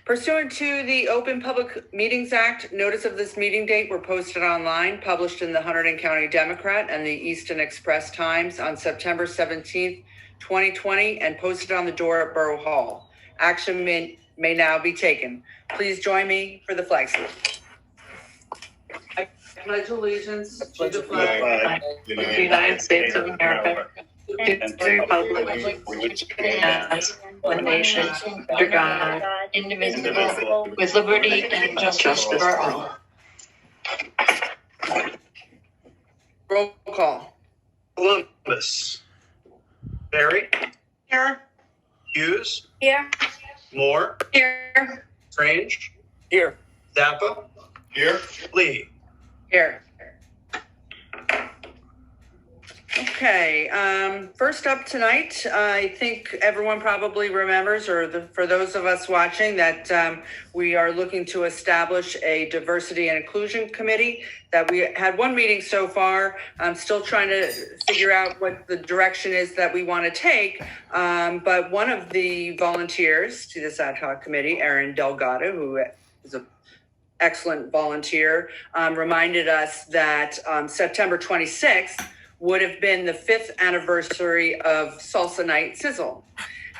Pursuant to the Open Public Meetings Act, notice of this meeting date were posted online, published in the Hunterdon County Democrat and the Easton Express Times on September 17th, 2020, and posted on the door at Borough Hall. Action may now be taken. Please join me for the flag salute. I pledge allegiance to the flag of the United States of America, to the republic which stands one nation under God, indivisible, with liberty and justice for all. Roll call. Columbus. Barry. Here. Hughes. Here. Moore. Here. Strange. Here. Zappa. Here. Lee. Here. Okay, first up tonight, I think everyone probably remembers, or for those of us watching, that we are looking to establish a diversity and inclusion committee. That we had one meeting so far. I'm still trying to figure out what the direction is that we want to take. But one of the volunteers to this ad hoc committee, Erin Delgado, who is an excellent volunteer, reminded us that September 26th would have been the 5th anniversary of Salsa Night Sizzle.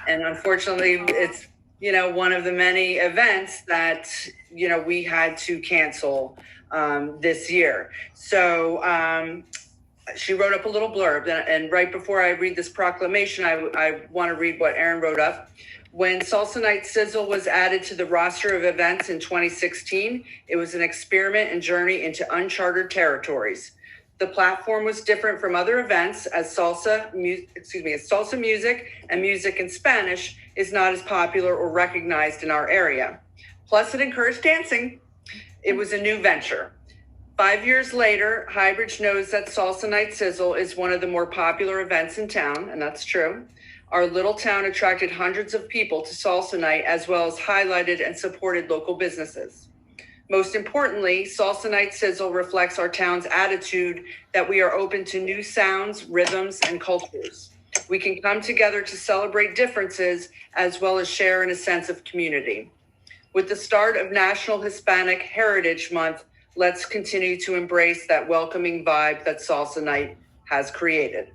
And unfortunately, it's, one of the many events that, we had to cancel this year. So she wrote up a little blurb, and right before I read this proclamation, I want to read what Erin wrote up. When Salsa Night Sizzle was added to the roster of events in 2016, it was an experiment and journey into uncharted territories. The platform was different from other events as salsa music and music in Spanish is not as popular or recognized in our area. Plus, it encouraged dancing. It was a new venture. 5 years later, Highbridge knows that Salsa Night Sizzle is one of the more popular events in town, and that's true. Our little town attracted hundreds of people to Salsa Night, as well as highlighted and supported local businesses. Most importantly, Salsa Night Sizzle reflects our town's attitude that we are open to new sounds, rhythms, and cultures. We can come together to celebrate differences as well as share in a sense of community. With the start of National Hispanic Heritage Month, let's continue to embrace that welcoming vibe that Salsa Night has created.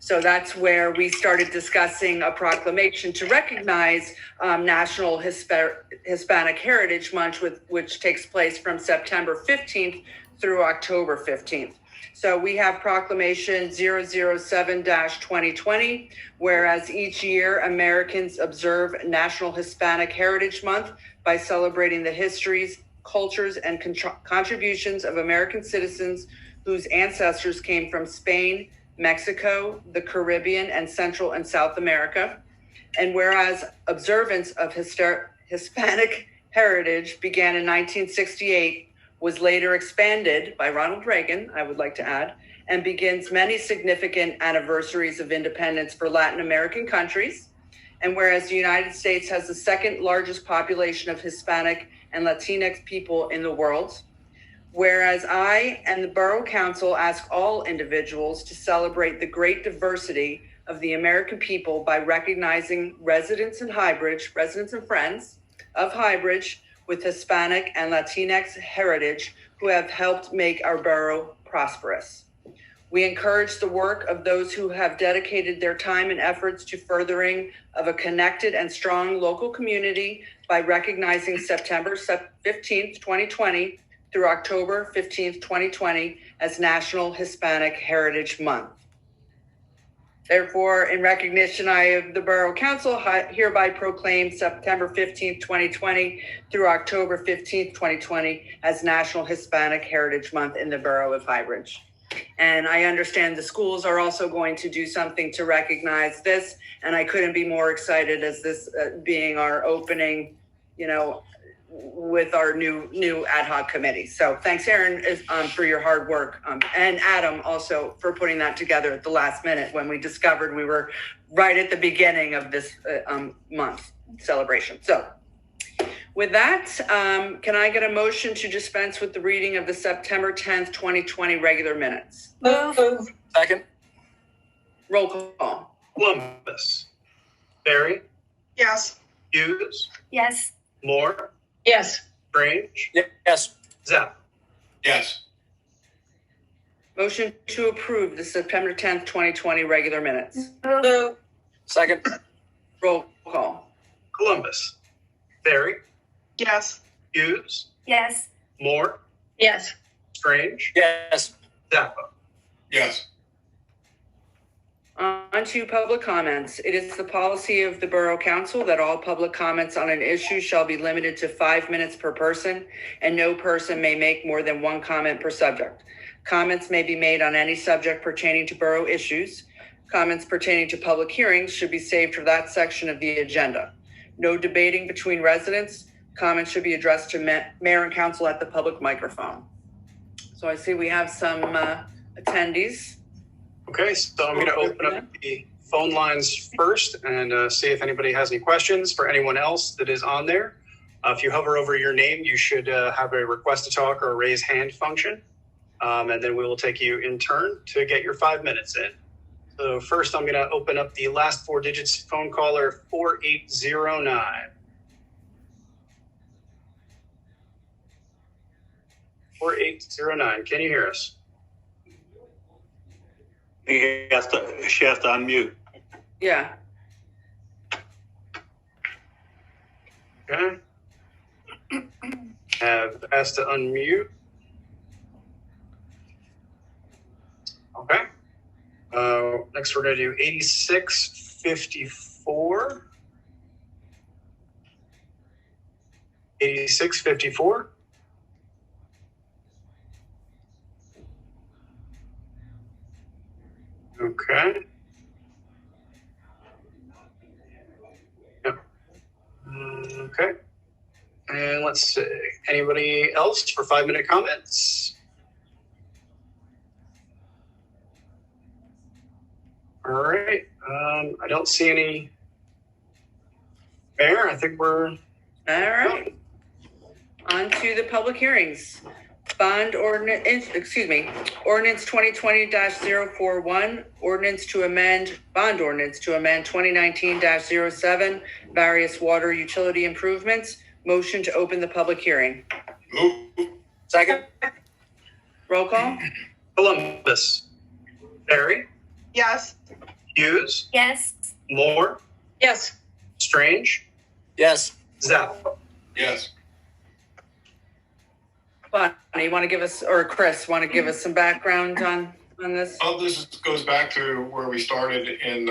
So that's where we started discussing a proclamation to recognize National Hispanic Heritage Month, which takes place from September 15th through October 15th. So we have Proclamation 007-2020, whereas each year Americans observe National Hispanic Heritage Month by celebrating the histories, cultures, and contributions of American citizens whose ancestors came from Spain, Mexico, the Caribbean, and Central and South America. And whereas observance of Hispanic heritage began in 1968, was later expanded by Ronald Reagan, I would like to add, and begins many significant anniversaries of independence for Latin American countries. And whereas the United States has the second largest population of Hispanic and Latinx people in the world. Whereas I and the Borough Council ask all individuals to celebrate the great diversity of the American people by recognizing residents and friends of Highbridge with Hispanic and Latinx heritage who have helped make our borough prosperous. We encourage the work of those who have dedicated their time and efforts to furthering of a connected and strong local community by recognizing September 15th, 2020 through October 15th, 2020 as National Hispanic Heritage Month. Therefore, in recognition, I of the Borough Council hereby proclaim September 15th, 2020 through October 15th, 2020 as National Hispanic Heritage Month in the Borough of Highbridge. And I understand the schools are also going to do something to recognize this, and I couldn't be more excited as this being our opening, with our new ad hoc committee. So thanks, Erin, for your hard work, and Adam also for putting that together at the last minute when we discovered we were right at the beginning of this month celebration. So with that, can I get a motion to dispense with the reading of the September 10th, 2020 regular minutes? Move. Second. Roll call. Columbus. Barry. Yes. Hughes. Yes. Moore, Yes. Strange, Yes. Zepp. Yes. Motion to approve the September 10th, 2020 regular minutes. Move. Second. Roll call. Columbus, Barry, Yes. Hughes, Yes. Moore, Yes. Strange, Yes. Zappa. Yes. On to public comments. It is the policy of the Borough Council that all public comments on an issue shall be limited to 5 minutes per person, and no person may make more than one comment per subject. Comments may be made on any subject pertaining to borough issues. Comments pertaining to public hearings should be saved for that section of the agenda. No debating between residents. Comments should be addressed to mayor and council at the public microphone. So I see we have some attendees. Okay, so I'm going to open up the phone lines first and see if anybody has any questions. For anyone else that is on there, if you hover over your name, you should have a request to talk or a raise hand function. And then we will take you in turn to get your 5 minutes in. So first, I'm going to open up the last 4 digits phone caller 4809. 4809. Can you hear us? She has to unmute. Yeah. Okay. Have asked to unmute. Okay. Next, we're going to do 8654. 8654. Okay. Yep. Okay. And let's see. Anybody else for 5-minute comments? All right. I don't see any. Mayor, I think we're. All right. On to the public hearings. Ordinance 2020-041, bond ordinance to amend 2019-07, various water utility improvements. Motion to open the public hearing. Move. Second. Roll call. Columbus, Barry, Yes. Hughes, Yes. Moore, Yes. Strange, Yes. Zapp. Yes. Bonnie, you want to give us, or Chris, want to give us some background on this? Well, this goes back to where we started in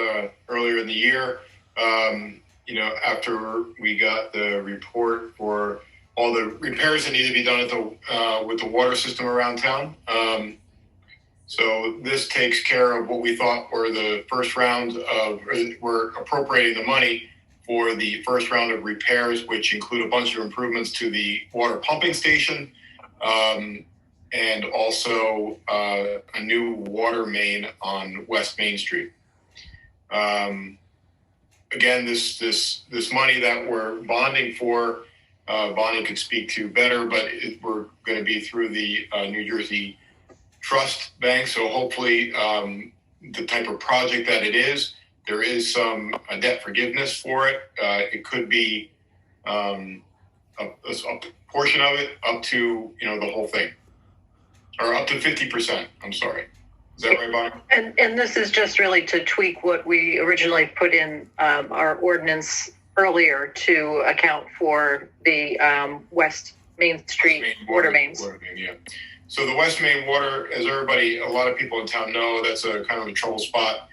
earlier in the year. After we got the report for all the repairs that need to be done with the water system around town. So this takes care of what we thought were the first round of. We're appropriating the money for the first round of repairs, which include a bunch of improvements to the water pumping station. And also a new water main on West Main Street. Again, this money that we're bonding for, Bonnie could speak to better, but we're going to be through the New Jersey Trust Bank. So hopefully, the type of project that it is, there is some debt forgiveness for it. It could be a portion of it up to the whole thing, or up to 50%. I'm sorry. Is that right, Bonnie? And this is just really to tweak what we originally put in our ordinance earlier to account for the West Main Street water mains. Water main, yeah. So the West Main water, as a lot of people in town know, that's a kind of a trouble spot.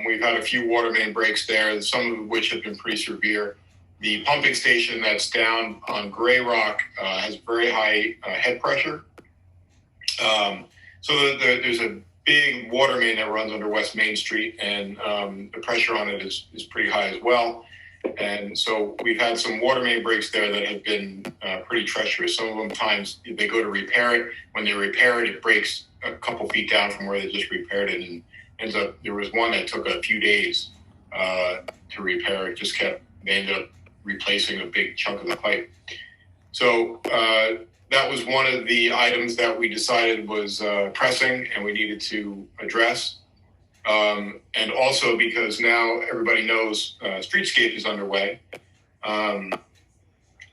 We've had a few water main breaks there, some of which have been pretty severe. The pumping station that's down on Gray Rock has very high head pressure. So there's a big water main that runs under West Main Street, and the pressure on it is pretty high as well. And so we've had some water main breaks there that have been pretty treacherous. Some of them times they go to repair it. When they repair it, it breaks a couple feet down from where they just repaired it, and ends up there was one that took a few days to repair. It just they ended up replacing a big chunk of the pipe. So that was one of the items that we decided was pressing and we needed to address. And also because now everybody knows Streetscape is underway.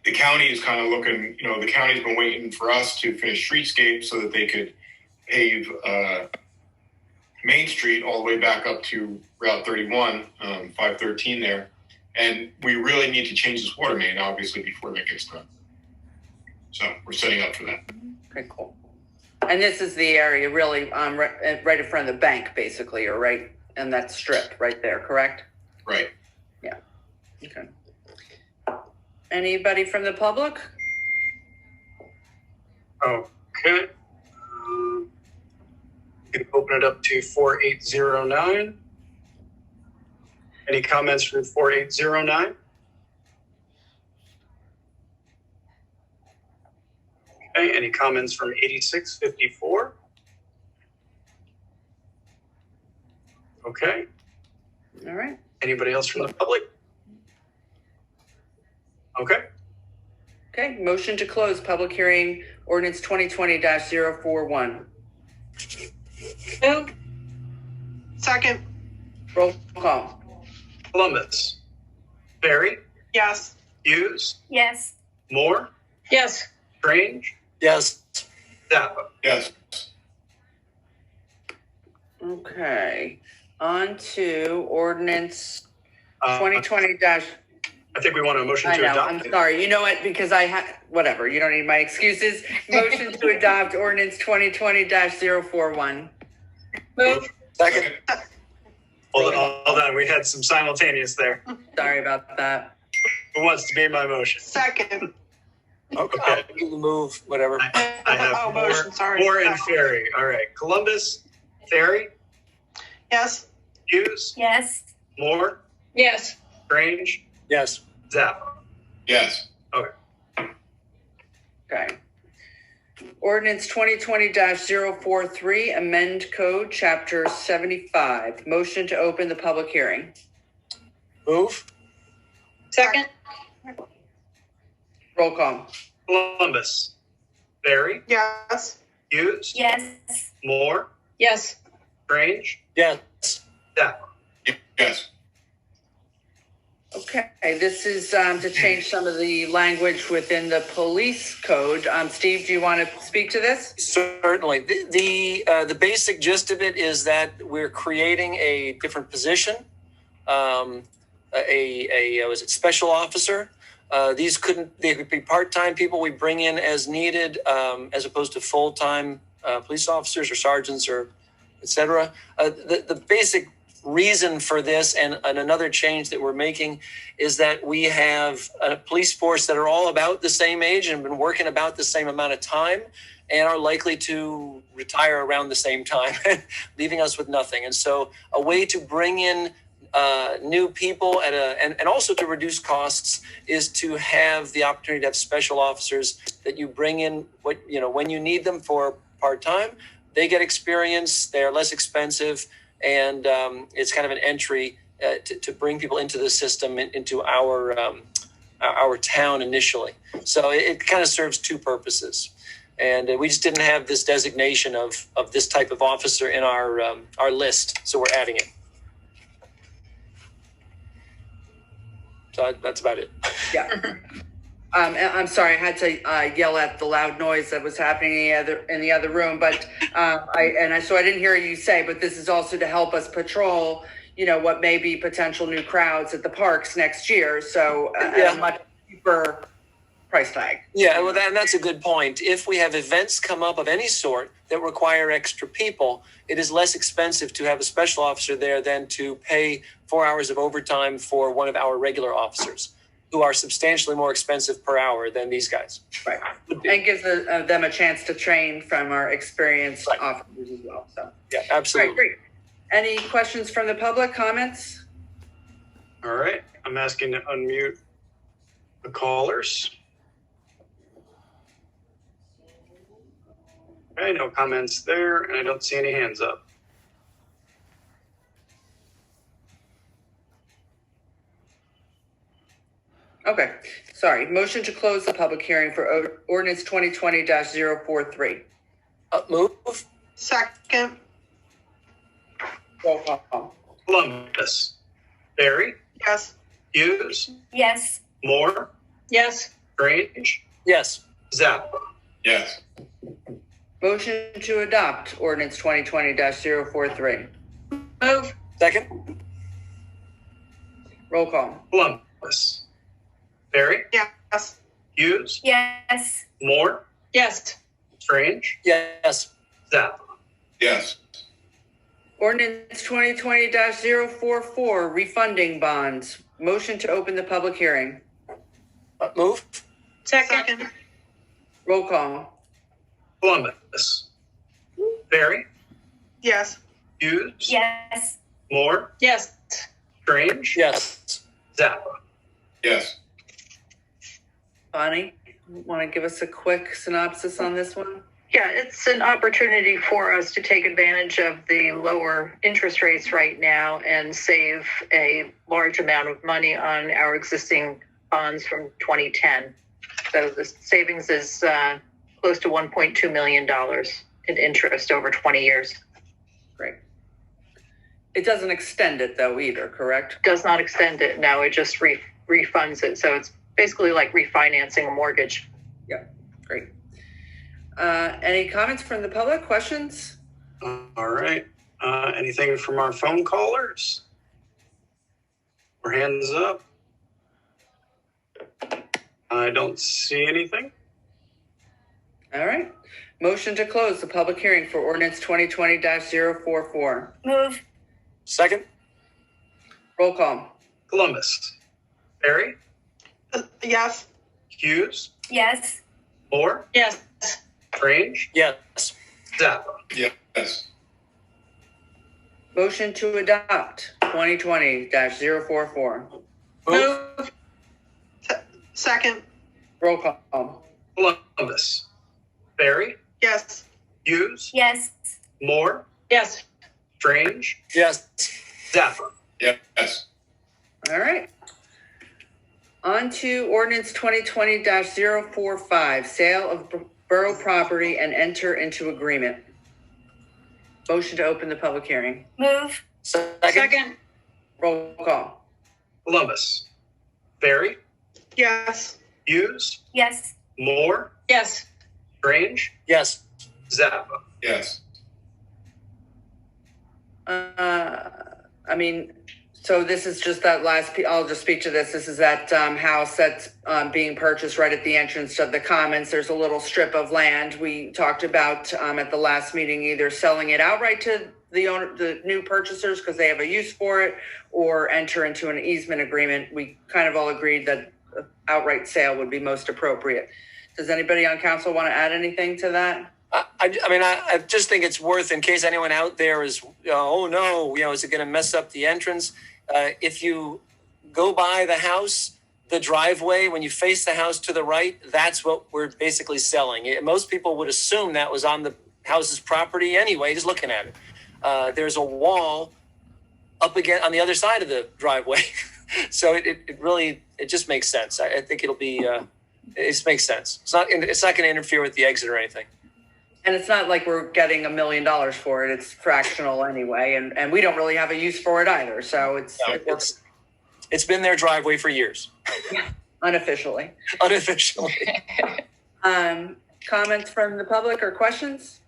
the county is kind of looking, the county's been waiting for us to finish streetscape so that they could pave Main Street all the way back up to Route 31, 513 there. And we really need to change this water main, obviously, before that gets done. So we're setting up for that. Okay, cool. And this is the area really right in front of the bank, basically, or right in that strip right there, correct? Right. Yeah. Okay. Anybody from the public? Okay. You can open it up to 4809. Any comments from 4809? Okay, any comments from 8654? Okay. All right. Anybody else from the public? Okay. Okay, motion to close public hearing ordinance 2020-041. Move. Second. Roll call. Columbus. Barry. Yes. Hughes. Yes. Moore. Yes. Strange. Yes. Zappa. Yes. Okay, on to ordinance Uh, 2020 I think we want a motion I to know, adopt. I'm sorry. You know what? Because whatever. You don't need my excuses. Motion to adopt ordinance 2020-041. Move. Second. Hold on. We had some simultaneous there. Sorry about that. Who wants to be my motion? Second. Okay. I'll move, whatever. I have Oh, motion, sorry. Moore and Ferry. All right. Columbus, Ferry, Yes. Hughes, Yes. Moore, Yes. Strange, Yes. Zappa. Yes. Okay. Ordinance 2020-043, amend code chapter 75. Motion to open the public hearing. Move. Second. Roll call. Columbus, Ferry, Yes. Hughes, Yes. Moore, Yes. Strange, Yes. Zappa. Yes. Okay, this is to change some of the language within the police code. Steve, do you want to speak to this? Certainly. The basic gist of it is that we're creating a different position, was it special officer? They could be part-time people we bring in as needed, as opposed to full-time police officers or sergeants or et cetera. The basic reason for this and another change that we're making is that we have a police force that are all about the same age and have been working about the same amount of time and are likely to retire around the same time, leaving us with nothing. And so a way to bring in new people and also to reduce costs is to have the opportunity to have special officers that you bring in when you need them for part-time. They get experience, they are less expensive, and it's kind of an entry to bring people into the system, into our town initially. So it kind of serves two purposes. And we just didn't have this designation of this type of officer in our list, so we're adding it. So that's about it. Yeah. I'm sorry, I had to yell at the loud noise that was happening in the other room, but so I didn't hear you say, but this is also to help us patrol, what may be potential new crowds at the parks next year. So at a much cheaper price tag. Yeah, well, that's a good point. If we have events come up of any sort that require extra people, it is less expensive to have a special officer there than to pay 4 hours of overtime for one of our regular officers, who are substantially more expensive per hour than these guys. Right. And gives them a chance to train from our experienced officers as well. So yeah, absolutely. All right, great. Any questions from the public, comments? All right. I'm asking to unmute the callers. Okay, no comments there, and I don't see any hands up. Okay, sorry. Motion to close the public hearing for ordinance 2020-043. Move. Second. Roll call. Columbus, Barry, Yes. Hughes, Yes. Moore, Yes. Strange, Yes. Zappa. Yes. Motion to adopt ordinance 2020-043. Move. Second? Roll call. Columbus, Barry, Yes. Hughes, Yes. Moore, Yes. Strange, Yes. Zappa. Yes. Ordinance 2020-044, refunding bonds. Motion to open the public hearing. Move? Second. Roll call. Columbus, Barry, Yes. Hughes, Yes. Moore, Yes. Strange, Yes. Zappa. Yes. Bonnie, want to give us a quick synopsis on this one? Yeah, it's an opportunity for us to take advantage of the lower interest rates right now and save a large amount of money on our existing bonds from 2010. So the savings is close to $1.2 million in interest over 20 years. Great. It doesn't extend it though either, correct? Does not extend it. No, it just refunds it. So it's basically like refinancing a mortgage. Great. Any comments from the public? Questions? All right. Anything from our phone callers? Or hands up? I don't see anything. All right. Motion to close the public hearing for ordinance 2020-044. Move. Second? Roll call. Columbus, Barry, Yes. Hughes, Yes. Moore, Yes. Strange, Yes. Zappa. Yes. Motion to adopt 2020-044. Move. Second. Roll call. Columbus, Barry, Yes. Hughes, Yes. Moore, Yes. Strange, Yes. Zappa. Yes. All right. On to ordinance 2020-045, sale of borough property and enter into agreement. Motion to open the public hearing. Move. Second? Roll call. Columbus, Barry, Yes. Hughes, Yes. Moore, Yes. Strange, Yes. Zappa. Yes. So this is just that last, I'll just speak to this. This is that house that's being purchased right at the entrance of the commons. There's a little strip of land. We talked about at the last meeting, either selling it outright to the owner, the new purchasers, because they have a use for it, or enter into an easement agreement. We kind of all agreed that outright sale would be most appropriate. Does anybody on council want to add anything to that? I just think it's worth, in case anyone out there is, oh no, is it going to mess up the entrance? If you go by the house, the driveway, when you face the house to the right, that's what we're basically selling. Most people would assume that was on the house's property anyway, just looking at it. There's a wall up again on the other side of the driveway. So it just makes sense. I think it'll be, it makes sense. It's not going to interfere with the exit or anything. And it's not like we're getting $1 million for it. It's fractional anyway. And we don't really have a use for it either. So It's been their driveway for years. Unofficially. Unofficially. Comments from the public or questions?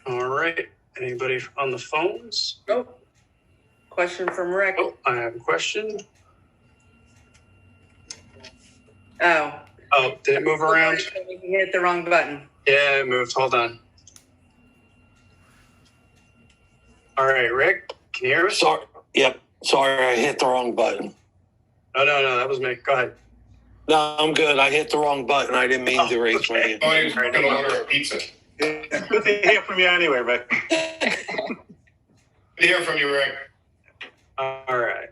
All right. Anybody on the phones? Nope. Question from Rick. Oh, I have a question. Oh, did it move around? You hit the wrong button. Yeah, it moved. Hold on. All right, Rick, can you hear us? Sorry. Yep. Sorry, I hit the wrong button. Oh, no, that was me. Go ahead. No, I'm good. I hit the wrong button. I didn't mean to raise my hand. Oh, he's going to order a pizza. Good to hear from you anyway, Rick. Good to hear from you, Rick. All right.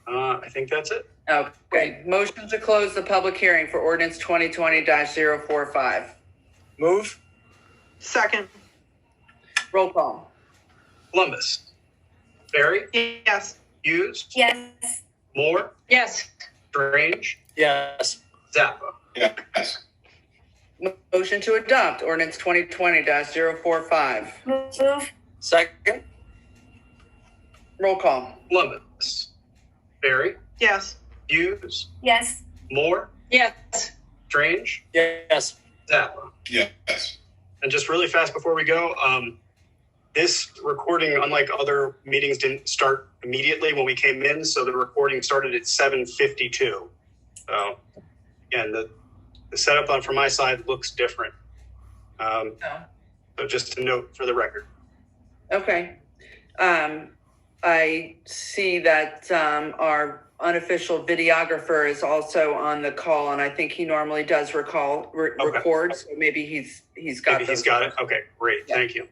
I think that's it. Okay. Motion to close the public hearing for ordinance 2020-045. Move? Second. Roll call. Columbus, Barry, Yes. Hughes, Yes. Moore, Yes. Strange, Yes. Zappa. Yes. Motion to adopt ordinance 2020-045. Move. Second? Roll call. Columbus, Barry, Yes. Hughes, Yes. Moore, Yes. Strange, Yes. Zappa. Yes. And just really fast before we go, this recording, unlike other meetings, didn't start immediately when we came in. So the recording started at 7:52. So again, the setup from my side looks different. So just a note for the record. Okay. I see that our unofficial videographer is also on the call, and I think he normally does record. So maybe he's got Maybe he's got it. Okay, great. Yeah. Thank you.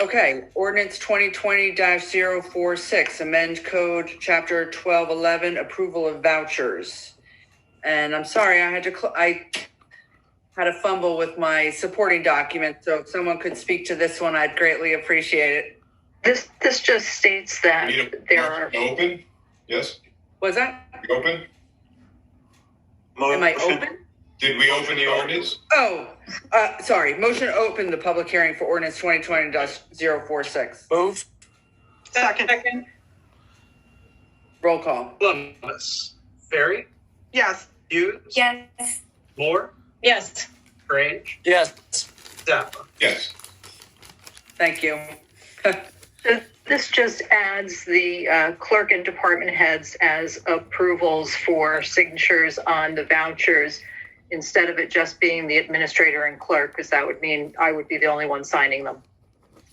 Okay, ordinance 2020-046, amend code chapter 1211, approval of vouchers. And I'm sorry, I had a fumble with my supporting document, so if someone could speak to this one, I'd greatly appreciate it. This just states that Need a there motion are. to open? Yes? Was that? We open? Am I Motion. open? Did we open the ordinance? Oh, sorry. Motion to open the public hearing for ordinance 2020-046. Move. Second. Roll call. Columbus, Ferry, Yes. Hughes, Yes. Moore, Yes. Strange, Yes. Zappa. Yes. Thank you. This just adds the clerk and department heads as approvals for signatures on the vouchers instead of it just being the administrator and clerk, because that would mean I would be the only one signing them.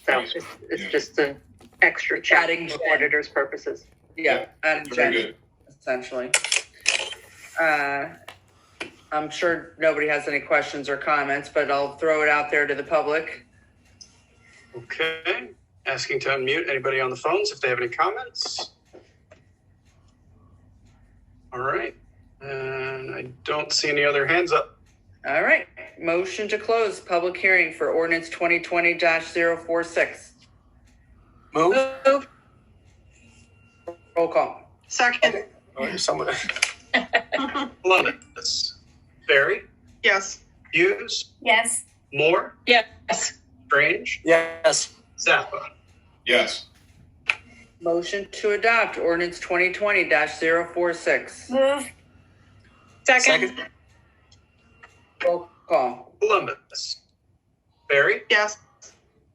So it's just an extra check Adding for Jen. auditors' purposes. Yeah, Adam Very Jen, good. essentially. I'm sure nobody has any questions or comments, but I'll throw it out there to the public. Okay. Asking to unmute anybody on the phones if they have any comments. All right. And I don't see any other hands up. All right. Motion to close public hearing for ordinance 2020-046. Move. Roll call. Second. Oh, someone. Columbus, Ferry, Yes. Hughes, Yes. Moore, Yes. Strange, Yes. Zappa. Yes. Motion to adopt ordinance 2020-046. Move. Second. Roll call. Columbus, Ferry, Yes.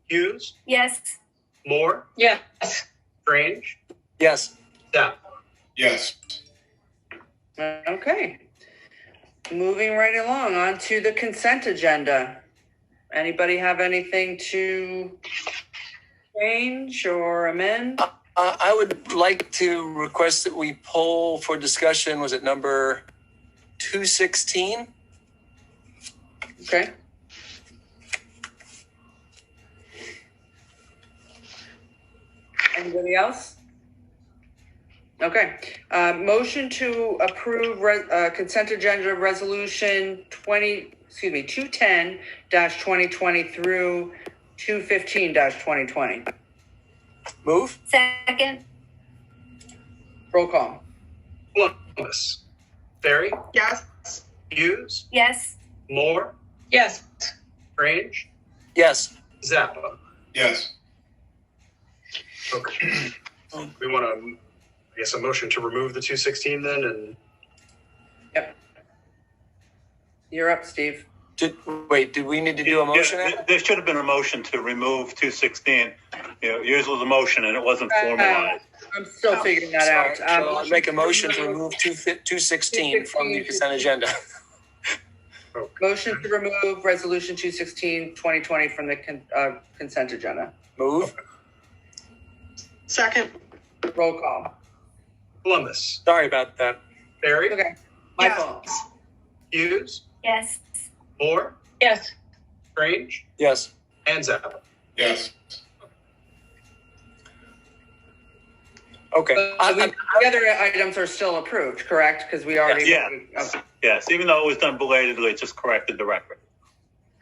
Hughes, Yes. Moore, Yes. Strange, Yes. Zappa. Yes. Okay. Moving right along on to the consent agenda. Anybody have anything to change or amend? I would like to request that we poll for discussion. Was it number 216? Okay. Anybody else? Okay. Motion to approve consent agenda resolution 210-2020 through 215-2020. Move. Second. Roll call. Columbus, Ferry, Yes. Hughes, Yes. Moore, Yes. Strange, Yes. Zappa. Yes. Okay. We want to, I guess, a motion to remove the 216 then, and Yep. You're up, Steve. Did we need to do a motion? Yeah, there should have been a motion to remove 216. Usually the motion and it wasn't formalized. I'm still figuring that out. So I'll make a motion to remove 216 from the consent agenda. Motion to remove resolution 216-2020 from the consent agenda. Move. Second. Roll call. Columbus, Sorry about that. Ferry, Okay. My Yes. fault. Hughes, Yes. Moore, Yes. Strange, Yes. and Zappa. Yes. Okay. The other items are still approved, correct? Because we already. Yeah. Okay. Yes, even though it was done belatedly, it just corrected the record.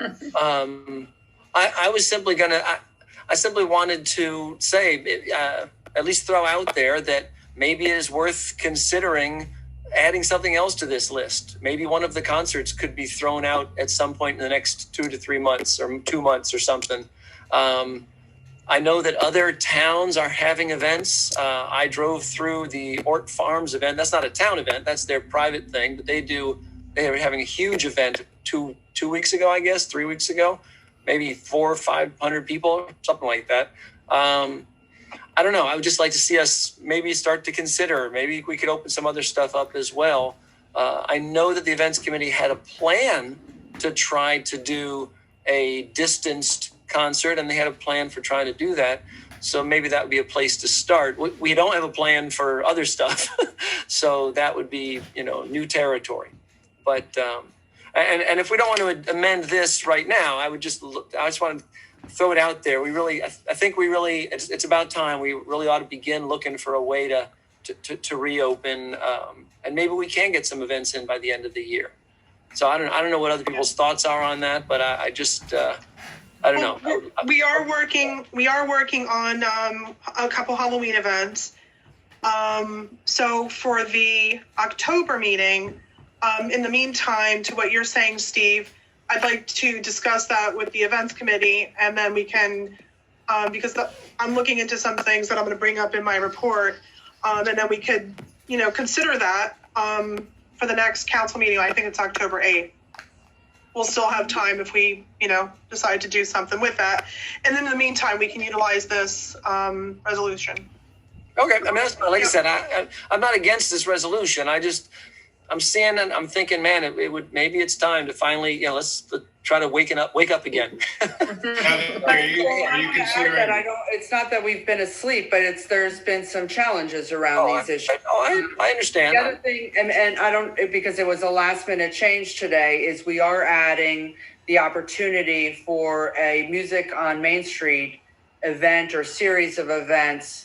I was simply I simply wanted to say, at least throw out there that maybe it is worth considering adding something else to this list. Maybe one of the concerts could be thrown out at some point in the next 2 to 3 months or 2 months or something. I know that other towns are having events. I drove through the Ort Farms event. That's not a town event. That's their private thing, but they are having a huge event two weeks ago, I guess, 3 weeks ago, maybe 400 or 500 people, something like that. I don't know. I would just like to see us maybe start to consider, maybe we could open some other stuff up as well. I know that the events committee had a plan to try to do a distanced concert, and they had a plan for trying to do that. So maybe that would be a place to start. We don't have a plan for other stuff. So that would be, new territory. But, and if we don't want to amend this right now, I just want to throw it out there. I think it's about time. We really ought to begin looking for a way to reopen. And maybe we can get some events in by the end of the year. So I don't know what other people's thoughts are on that, but I don't know. We are working on a couple Halloween events. So for the October meeting, in the meantime, to what you're saying, Steve, I'd like to discuss that with the events committee, and then we can, because I'm looking into some things that I'm going to bring up in my report, and then we could, consider that for the next council meeting. I think it's October 8th. We'll still have time if we, decide to do something with that. And then in the meantime, we can utilize this resolution. Okay. I mean, like I said, I'm not against this resolution. I'm seeing and I'm thinking, man, maybe it's time to finally, let's try to wake up again. Are you considering? It's not that we've been asleep, but there's been some challenges around these issues. I understand. The other thing, and because it was a last minute change today, is we are adding the opportunity for a Music on Main Street event or series of events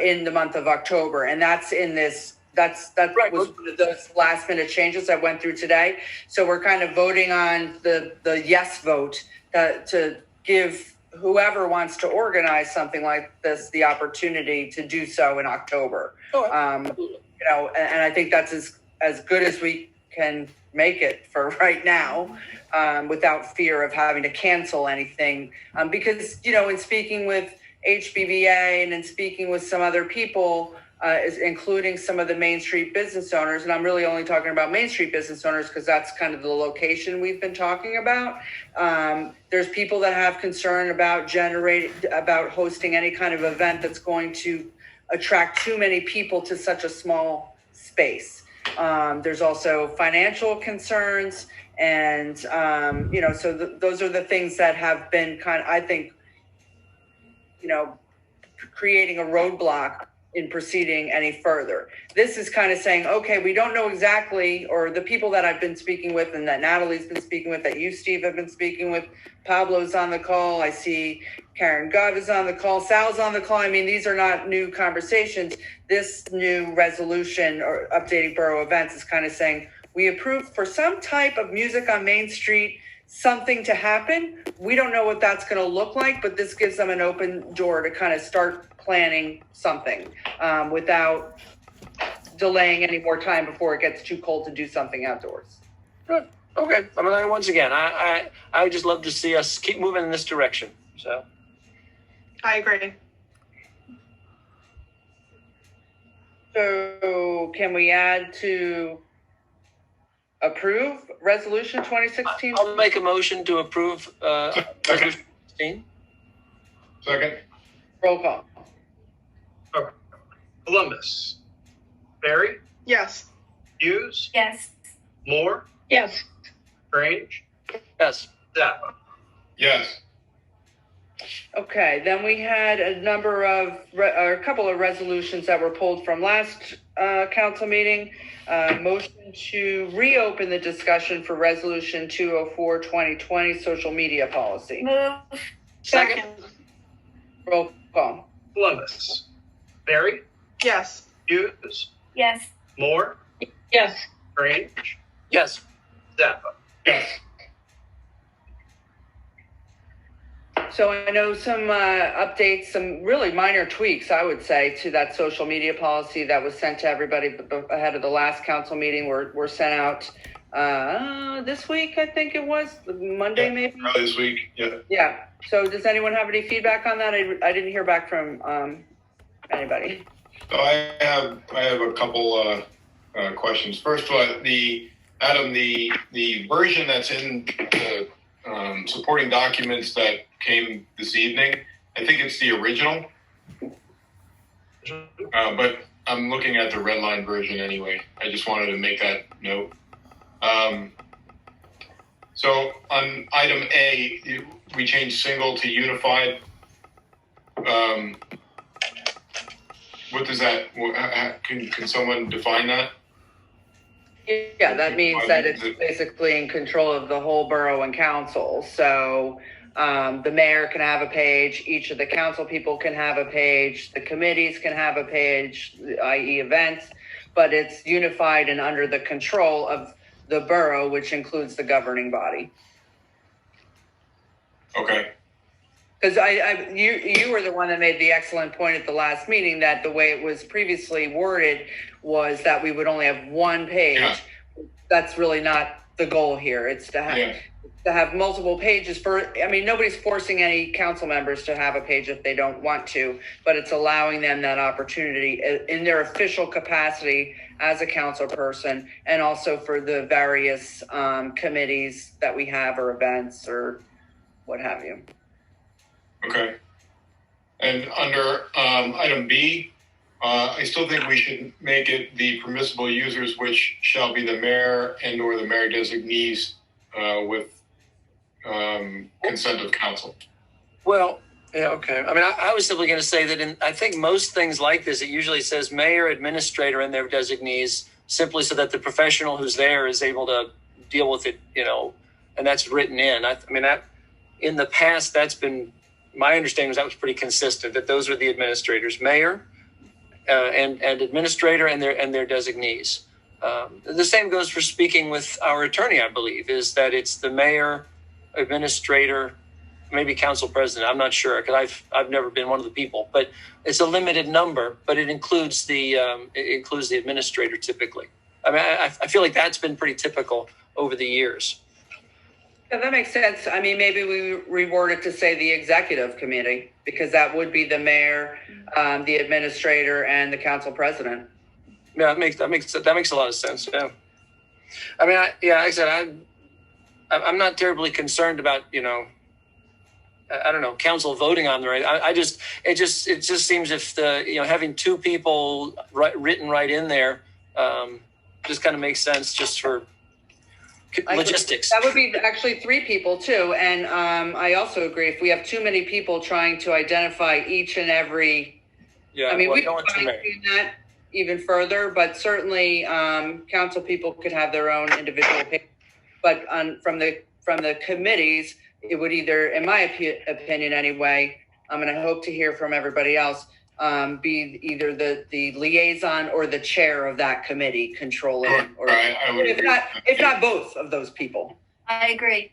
in the month of October, and that's in this. That right. was one of those last minute changes that went through today. So we're kind of voting on the yes vote to give whoever wants to organize something like this the opportunity to do so in October. Oh. And I think that's as good as we can make it for right now, without fear of having to cancel anything. Because, in speaking with HBVA and in speaking with some other people, including some of the Main Street business owners, and I'm really only talking about Main Street business owners because that's kind of the location we've been talking about. There's people that have concern about hosting any kind of event that's going to attract too many people to such a small space. There's also financial concerns, and so those are the things that have been I think, creating a roadblock in proceeding any further. This is kind of saying, okay, we don't know exactly, or the people that I've been speaking with and that Natalie's been speaking with, that you, Steve, have been speaking with, Pablo's on the call, I see Karen Gov is on the call, Sal's on the call. I mean, these are not new conversations. This new resolution or updating borough events is kind of saying, we approve for some type of Music on Main Street, something to happen. We don't know what that's going to look like, but this gives them an open door to kind of start planning something without delaying any more time before it gets too cold to do something outdoors. Good. Okay. I mean, once again, I would just love to see us keep moving in this direction. So I agree. So can we add to approve resolution 2016? I'll make a motion to approve resolution 16. Second. Roll call. Columbus. Barry. Yes. Hughes. Yes. Moore. Yes. Grange. Yes. Zappa. Yes. Okay, then we had a couple of resolutions that were pulled from last council meeting. Motion to reopen the discussion for resolution 204 2020 social media policy. Move. Second. Roll call. Columbus. Barry. Yes. Hughes. Yes. Moore. Yes. Grange. Yes. Zappa. Yes. So I know some updates, some really minor tweaks, I would say, to that social media policy that was sent to everybody ahead of the last council meeting were sent out this week, I think it was Monday, maybe. Early this week, yeah. Yeah. So does anyone have any feedback on that? I didn't hear back from anybody. So I have a couple questions. First of all, Adam, the version that's in the supporting documents that came this evening, I think it's the original. But I'm looking at the red line version anyway. I just wanted to make that note. So on item A, we changed single to unified. What does that? Can someone define that? Yeah, that means that it's basically in control of the whole borough and council. So the mayor can have a page, each of the council people can have a page, the committees can have a page, i.e. events, but it's unified and under the control of the borough, which includes the governing body. Okay. Because you were the one that made the excellent point at the last meeting that the way it was previously worded was that we would only have one page. Yeah. That's really not the goal here. It's to have multiple pages nobody's forcing any council members to have a page if they don't want to, but it's allowing them that opportunity in their official capacity as a council person, and also for the various committees that we have or events or what have you. Okay. And under item B, I still think we should make it the permissible users, which shall be the mayor and or the mayor designees with consent of council. Well, yeah, okay. I mean, I was simply going to say that I think most things like this, it usually says mayor, administrator, and their designees, simply so that the professional who's there is able to deal with it, and that's written in. I mean, that in the past, that's been, my understanding was that was pretty consistent, that those are the administrators, mayor and administrator and their designees. The same goes for speaking with our attorney, I believe, is that it's the mayor, administrator, maybe council president. I'm not sure because I've never been one of the people, but it's a limited number. But it includes the administrator typically. I mean, I feel like that's been pretty typical over the years. Yeah, that makes sense. I mean, maybe we reword it to say the executive committee, because that would be the mayor, the administrator, and the council president. Yeah, that makes a lot of sense. Yeah, I mean, like I said, I'm not terribly concerned about I don't know, council voting on the right. It just seems if having two people written right in there just kind of makes sense just for logistics. That would be actually three people too. And I also agree, if we have too many people trying to identify each and every, we can fine-tune that even further, but certainly council people could have their own individual page. But from the committees, it would either, in my opinion anyway, and I hope to hear from everybody else, be either the liaison or the chair of that committee controlling, or if not both of those people. I agree.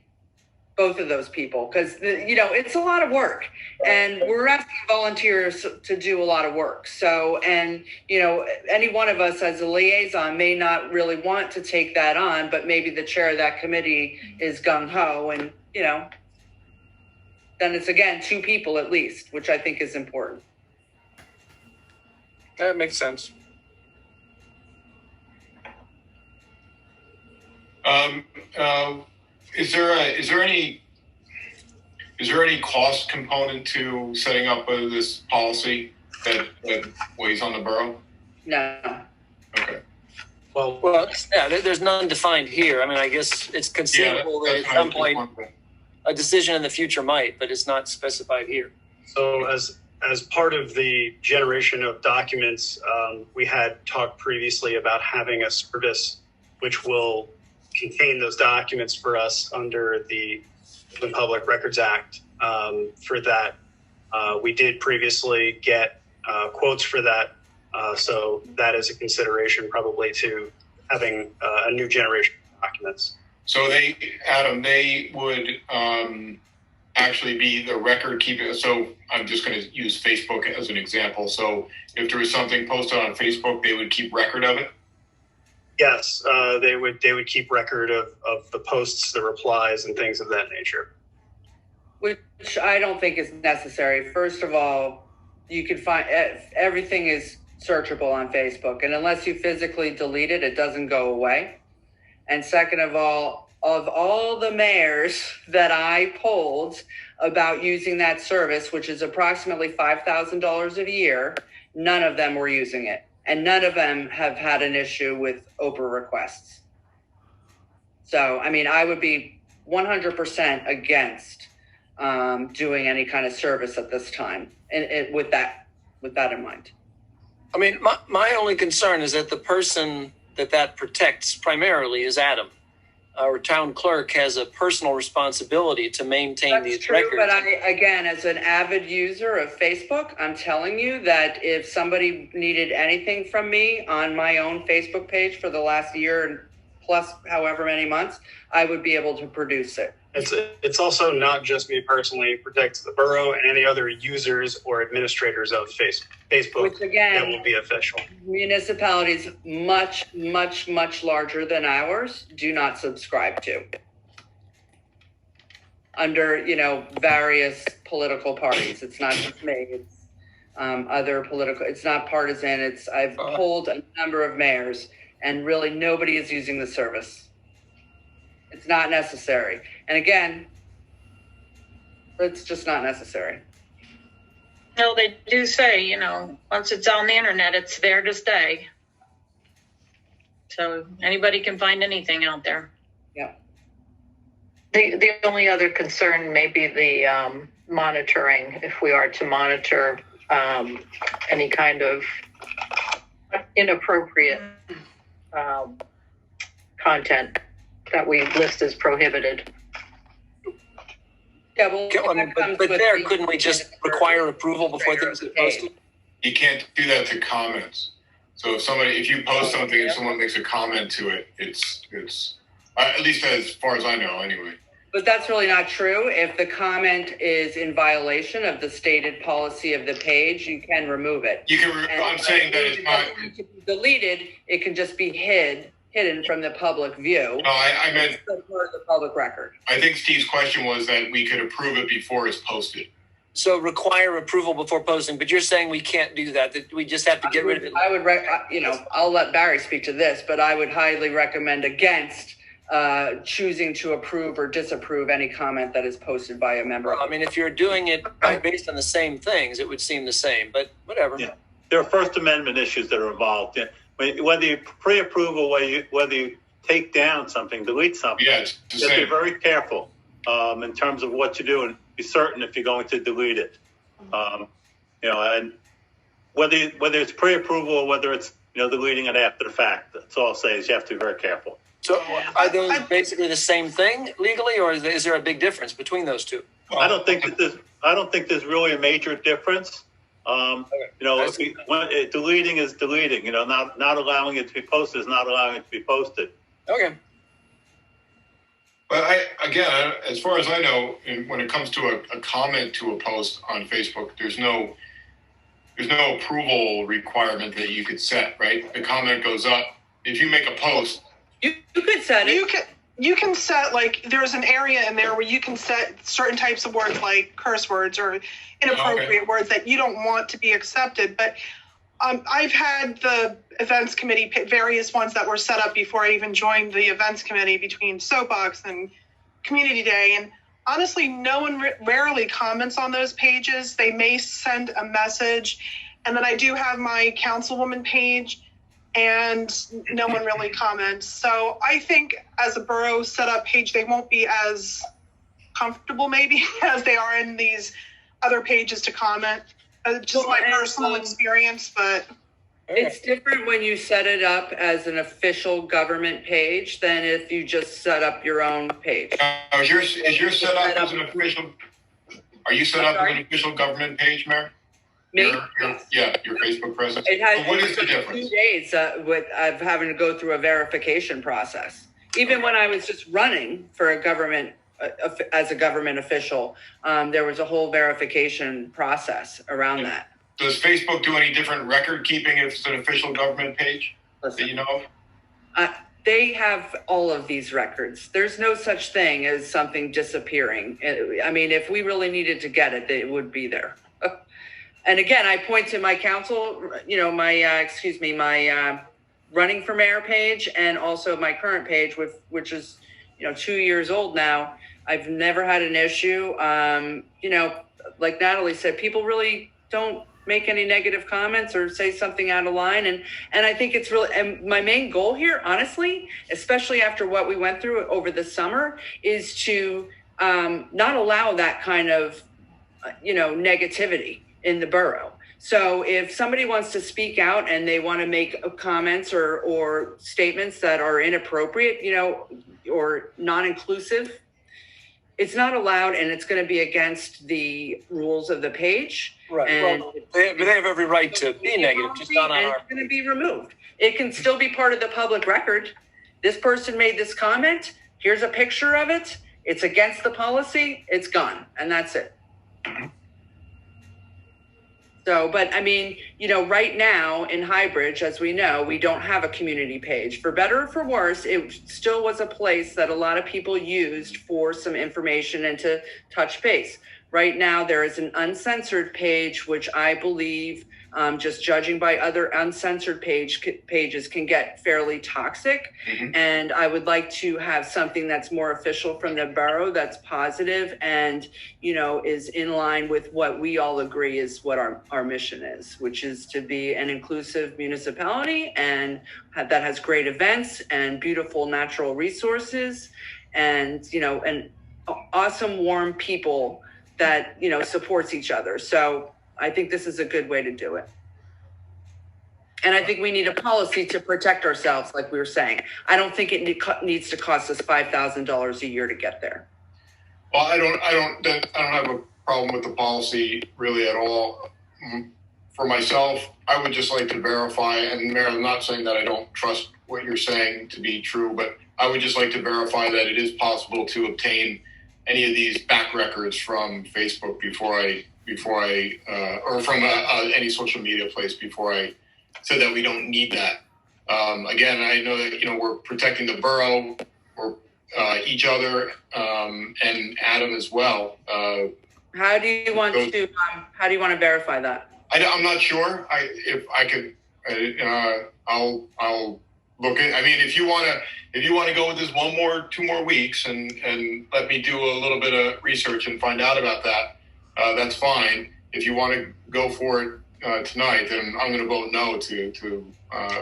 Both of those people, because it's a lot of work, and we're asking volunteers to do a lot of work. So, and any one of us as a liaison may not really want to take that on, but maybe the chair of that committee is gung ho, and then it's again two people at least, which I think is important. That makes sense. Is there any cost component to setting up this policy that weighs on the borough? No. Okay. Well, yeah, there's none defined here. I mean, I guess it's conceivable that at some point a decision in the future might, but it's not specified here. So as part of the generation of documents, we had talked previously about having a service which will contain those documents for us under the Public Records Act. For that, we did previously get quotes for that. So that is a consideration probably to having a new generation of documents. So they would actually be the record keeping. So I'm just going to use Facebook as an example. So if there was something posted on Facebook, they would keep record of it? Yes, they would keep record of the posts, the replies, and things of that nature. Which I don't think is necessary. First of all, you can find everything is searchable on Facebook, and unless you physically delete it, it doesn't go away. And second of all the mayors that I polled about using that service, which is approximately $5,000 a year, none of them were using it. And none of them have had an issue with Oprah requests. So, I mean, I would be 100% against doing any kind of service at this time, and with that in mind. I mean, my only concern is that the person that protects primarily is Adam. Our town clerk has a personal responsibility to maintain these records. But again, as an avid user of Facebook, I'm telling you that if somebody needed anything from me on my own Facebook page for the last year and plus however many months, I would be able to produce it. It's also not just me personally. It protects the borough and any other users or administrators of Facebook. Which again, that will be official. Municipalities much, much, much larger than ours do not subscribe to. Under, various political parties. It's not just me. It's other political. It's not partisan. I've polled a number of mayors, and really nobody is using the service. It's not necessary. And again, it's just not necessary. No, they do say, once it's on the internet, it's there to stay. So anybody can find anything out there. Yeah. The only other concern may be the monitoring, if we are to monitor any kind of inappropriate content that we list as prohibited. Yeah, well, but there, couldn't we just require approval before things get posted? You can't do that to comments. So if you post something and someone makes a comment to it, it's at least as far as I know, anyway. But that's really not true. If the comment is in violation of the stated policy of the page, you can remove it. You can. I'm saying that it's not deleted. It can just be hidden from the public view. No, I meant it's still part of the public record. I think Steve's question was that we could approve it before it's posted. So require approval before posting, but you're saying we can't do that. That we just have to get rid of it. I would, I'll let Barry speak to this, but I would highly recommend against choosing to approve or disapprove any comment that is posted by a member. Well, I mean, if you're doing it based on the same things, it would seem the same, but whatever. Yeah. There are First Amendment issues that are involved. Whether you pre-approval, whether you take down something, delete something, yeah, it's the you have to same. be very careful in terms of what you do and be certain if you're going to delete it. And whether it's pre-approval or whether it's deleting it after the fact, that's all I'll say is you have to be very careful. So are those basically the same thing legally, or is there a big difference between those two? I don't think there's really a major difference. Deleting is deleting. Not allowing it to be posted is not allowing it to be posted. Okay. But as far as I know, when it comes to a comment to a post on Facebook, there's no approval requirement that you could set, right? The comment goes up. If you make a post, You could set it. You can set, there's an area in there where you can set certain types of words like curse words or inappropriate words that you don't want to be accepted. But I've had the events committee pick various ones that were set up before I even joined the events committee between Soapbox and Community Day. And honestly, no one rarely comments on those pages. They may send a message. And then I do have my councilwoman page, and no one really comments. So I think as a borough setup page, they won't be as comfortable maybe as they are in these other pages to comment. Just my personal experience, but it's different when you set it up as an official government page than if you just set up your own page. is your set up as an official? Are you set up as an official government page, Mayor? Me? Your Facebook presence. It has. So what is the difference? 2 days with having to go through a verification process. Even when I was just running for a government as a government official, there was a whole verification process around that. Does Facebook do any different record keeping if it's an official government page that you know of? They have all of these records. There's no such thing as something disappearing. I mean, if we really needed to get it, it would be there. And again, I point to my council, my running for mayor page, and also my current page, which is 2 years old now. I've never had an issue. Like Natalie said, people really don't make any negative comments or say something out of line. And I think it's really, and my main goal here, honestly, especially after what we went through over the summer, is to not allow that kind of, negativity in the borough. So if somebody wants to speak out and they want to make comments or statements that are inappropriate, or non-inclusive, it's not allowed, and it's going to be against the rules of the page. Right. And Well, they have every right to be negative, just not on and our. it's going to be removed. It can still be part of the public record. This person made this comment. Here's a picture of it. It's against the policy. It's gone, and that's it. So, but I mean, right now in Highbridge, as we know, we don't have a community page. For better or for worse, it still was a place that a lot of people used for some information and to touch base. Right now, there is an uncensored page, which I believe, just judging by other uncensored pages, can get fairly toxic. Mm-hmm. And I would like to have something that's more official from the borough, that's positive and, is in line with what we all agree is what our mission is, which is to be an inclusive municipality and that has great events and beautiful natural resources and, and awesome, warm people that, supports each other. So I think this is a good way to do it. And I think we need a policy to protect ourselves, like we were saying. I don't think it needs to cost us $5,000 a year to get there. Well, I don't have a problem with the policy really at all. For myself, I would just like to verify, and Mayor, I'm not saying that I don't trust what you're saying to be true, but I would just like to verify that it is possible to obtain any of these back records from Facebook or from any social media place before I said that we don't need that. Again, I know that, we're protecting the borough or each other and Adam as well. How do you want to verify that? I'm not sure. I'll look at. I mean, if you want to go with this 2 more weeks and let me do a little bit of research and find out about that, that's fine. If you want to go for it tonight, then I'm going to vote no to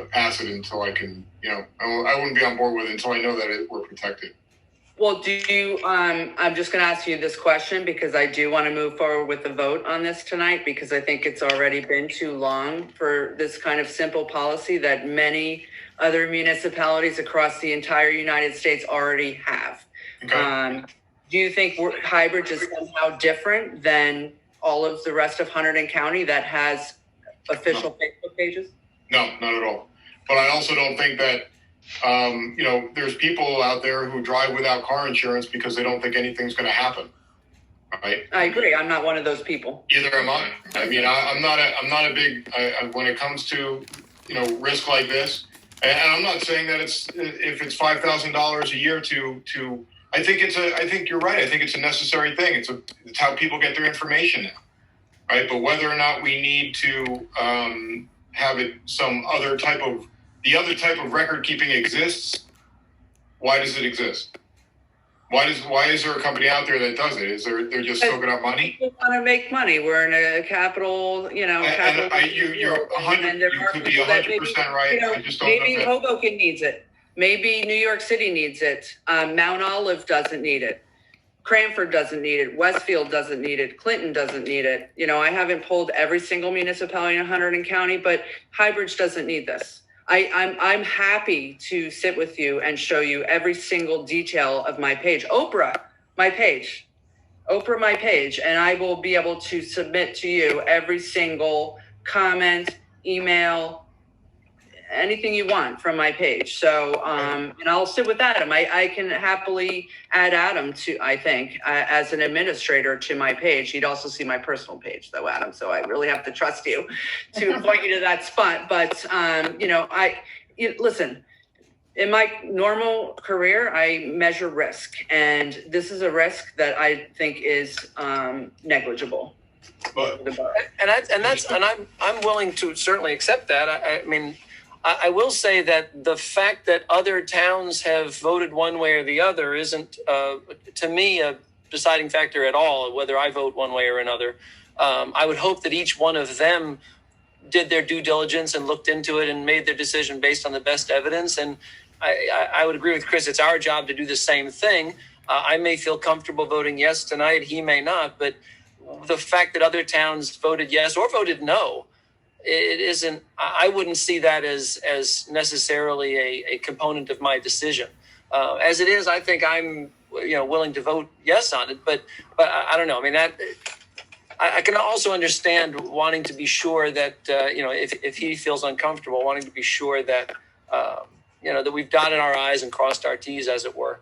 pass it until I can. I wouldn't be on board with it until I know that we're protected. Well, I'm just going to ask you this question because I do want to move forward with the vote on this tonight because I think it's already been too long for this kind of simple policy that many other municipalities across the entire United States already have. Okay. Do you think Highbridge is somehow different than all of the rest of Hunterdon County that has official Facebook pages? No, not at all. But I also don't think that there's people out there who drive without car insurance because they don't think anything's going to happen. Right? I agree. I'm not one of those people. Either am I. I mean, I'm not a big when it comes to risk like this. And I'm not saying that if it's $5,000 a year to. I think you're right. I think it's a necessary thing. It's how people get their information now, right? But whether or not we need to have it some other type of. The other type of record keeping exists. Why does it exist? Why is there a company out there that does it? They're just soaking up money? People want to make money. We're in a capital, you're 100. You could be 100% right. I just don't know. Maybe Hoboken needs it. Maybe New York City needs it. Mount Olive doesn't need it. Cranford doesn't need it. Westfield doesn't need it. Clinton doesn't need it. I haven't pulled every single municipality in Hunterdon County, but Highbridge doesn't need this. I'm happy to sit with you and show you every single detail of my page. Oprah, my page, and I will be able to submit to you every single comment, email, anything you want from my page. So, and I'll sit with Adam. I can happily add Adam as an administrator to my page. He'd also see my personal page though, Adam. So I really have to trust you to point you to that spot. But, listen, in my normal career, I measure risk, and this is a risk that I think is negligible. But I'm willing to certainly accept that. I mean, I will say that the fact that other towns have voted one way or the other isn't, to me, a deciding factor at all, whether I vote one way or another. I would hope that each one of them did their due diligence and looked into it and made their decision based on the best evidence. And I would agree with Chris. It's our job to do the same thing. I may feel comfortable voting yes tonight. He may not. But the fact that other towns voted yes or voted no, it isn't. I wouldn't see that as necessarily a component of my decision. As it is, I think I'm willing to vote yes on it. But I don't know. I mean, that I can also understand wanting to be sure that if he feels uncomfortable, wanting to be sure that that we've dotted our I's and crossed our T's, as it were.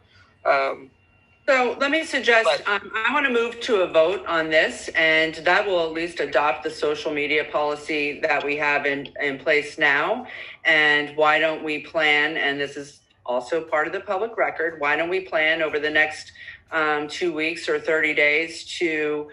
So let me suggest, I want to move to a vote on this, and that will at least adopt the social media policy that we have in place now. And why don't we plan, and this is also part of the public record, why don't we plan over the next 2 weeks or 30 days to,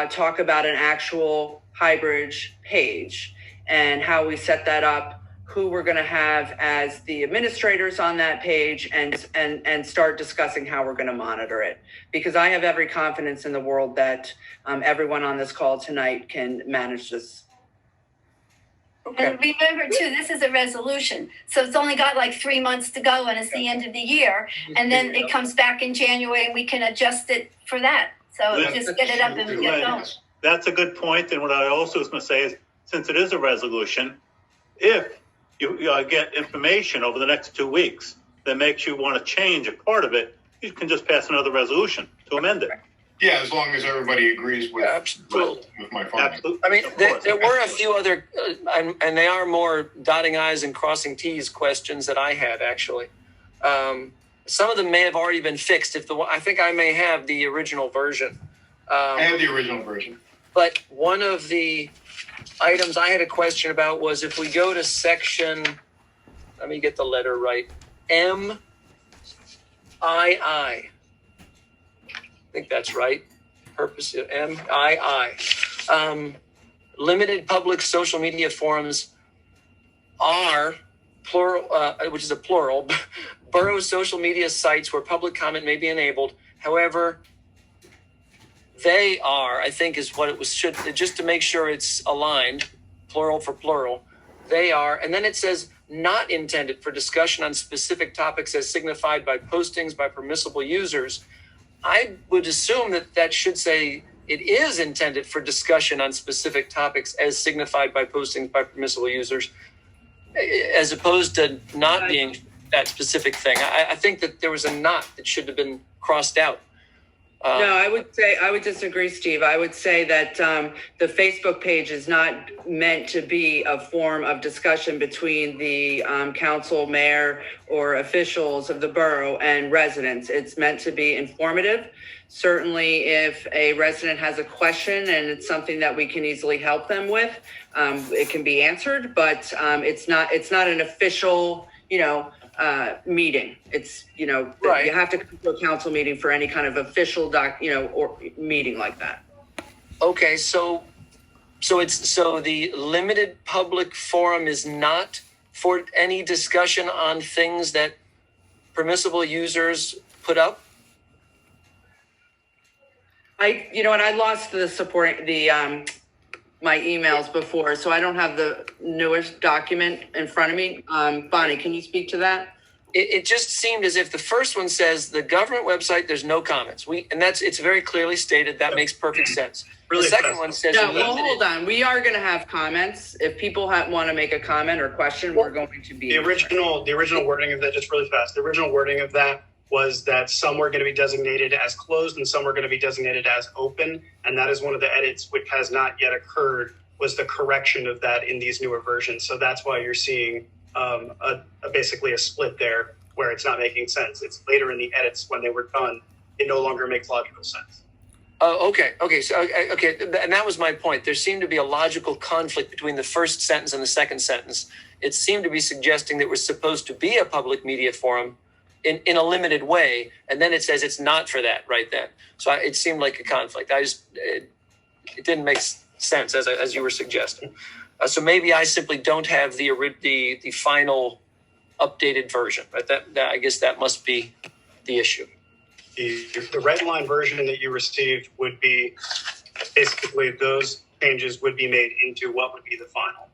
talk about an actual hybrid page and how we set that up, who we're going to have as the administrators on that page, and start discussing how we're going to monitor it. Because I have every confidence in the world that everyone on this call tonight can manage this. Okay. And remember, too, this is a resolution. So it's only got like 3 months to go, and it's the end of the year. And then it comes back in January, and we can adjust it for that. So just get it up and get going. That's a good point. And what I also was going to say is, since it is a resolution, if you get information over the next 2 weeks that makes you want to change a part of it, you can just pass another resolution to amend it. Yeah, as long as everybody agrees with my findings. I mean, there were a few other, and they are more dotting I's and crossing T's questions that I had, actually. Some of them may have already been fixed. I think I may have the original version. I have the original version. But one of the items I had a question about was if we go to section, let me get the letter right, MII. I think that's right. Purpose of MII. Limited public social media forums are plural, which is a plural, borough social media sites where public comment may be enabled. However, they are, I think, is what it was should, just to make sure it's aligned, plural for plural. They are, and then it says not intended for discussion on specific topics as signified by postings by permissible users. I would assume that should say it is intended for discussion on specific topics as signified by postings by permissible users, as opposed to not being that specific thing. I think that there was a not that should have been crossed out. No, I would disagree, Steve. I would say that the Facebook page is not meant to be a form of discussion between the council, mayor, or officials of the borough and residents. It's meant to be informative. Certainly, if a resident has a question and it's something that we can easily help them with, it can be answered. But it's not an official, meeting. It's, right. You have to come to a council meeting for any kind of official or meeting like that. Okay. So the limited public forum is not for any discussion on things that permissible users put up. I lost the support, my emails before, so I don't have the newest document in front of me. Bonnie, can you speak to that? It just seemed as if the first one says the government website, there's no comments. It's very clearly stated. That makes perfect sense. Really, the second one says no. Well, hold on. We are going to have comments. If people want to make a comment or question, we're going to be the original wording of that. Just really fast. The original wording of that was that some were going to be designated as closed and some were going to be designated as open. And that is one of the edits which has not yet occurred, was the correction of that in these newer versions. So that's why you're seeing basically a split there where it's not making sense. It's later in the edits when they were done. It no longer makes logical sense. Oh, okay. So, okay. And that was my point. There seemed to be a logical conflict between the first sentence and the second sentence. It seemed to be suggesting that we're supposed to be a public media forum in a limited way. And then it says it's not for that right then. So it seemed like a conflict. It didn't make sense as you were suggesting. So maybe I simply don't have the final updated version, right? That I guess that must be the issue. The red line version that you received would be basically those changes would be made into what would be the final.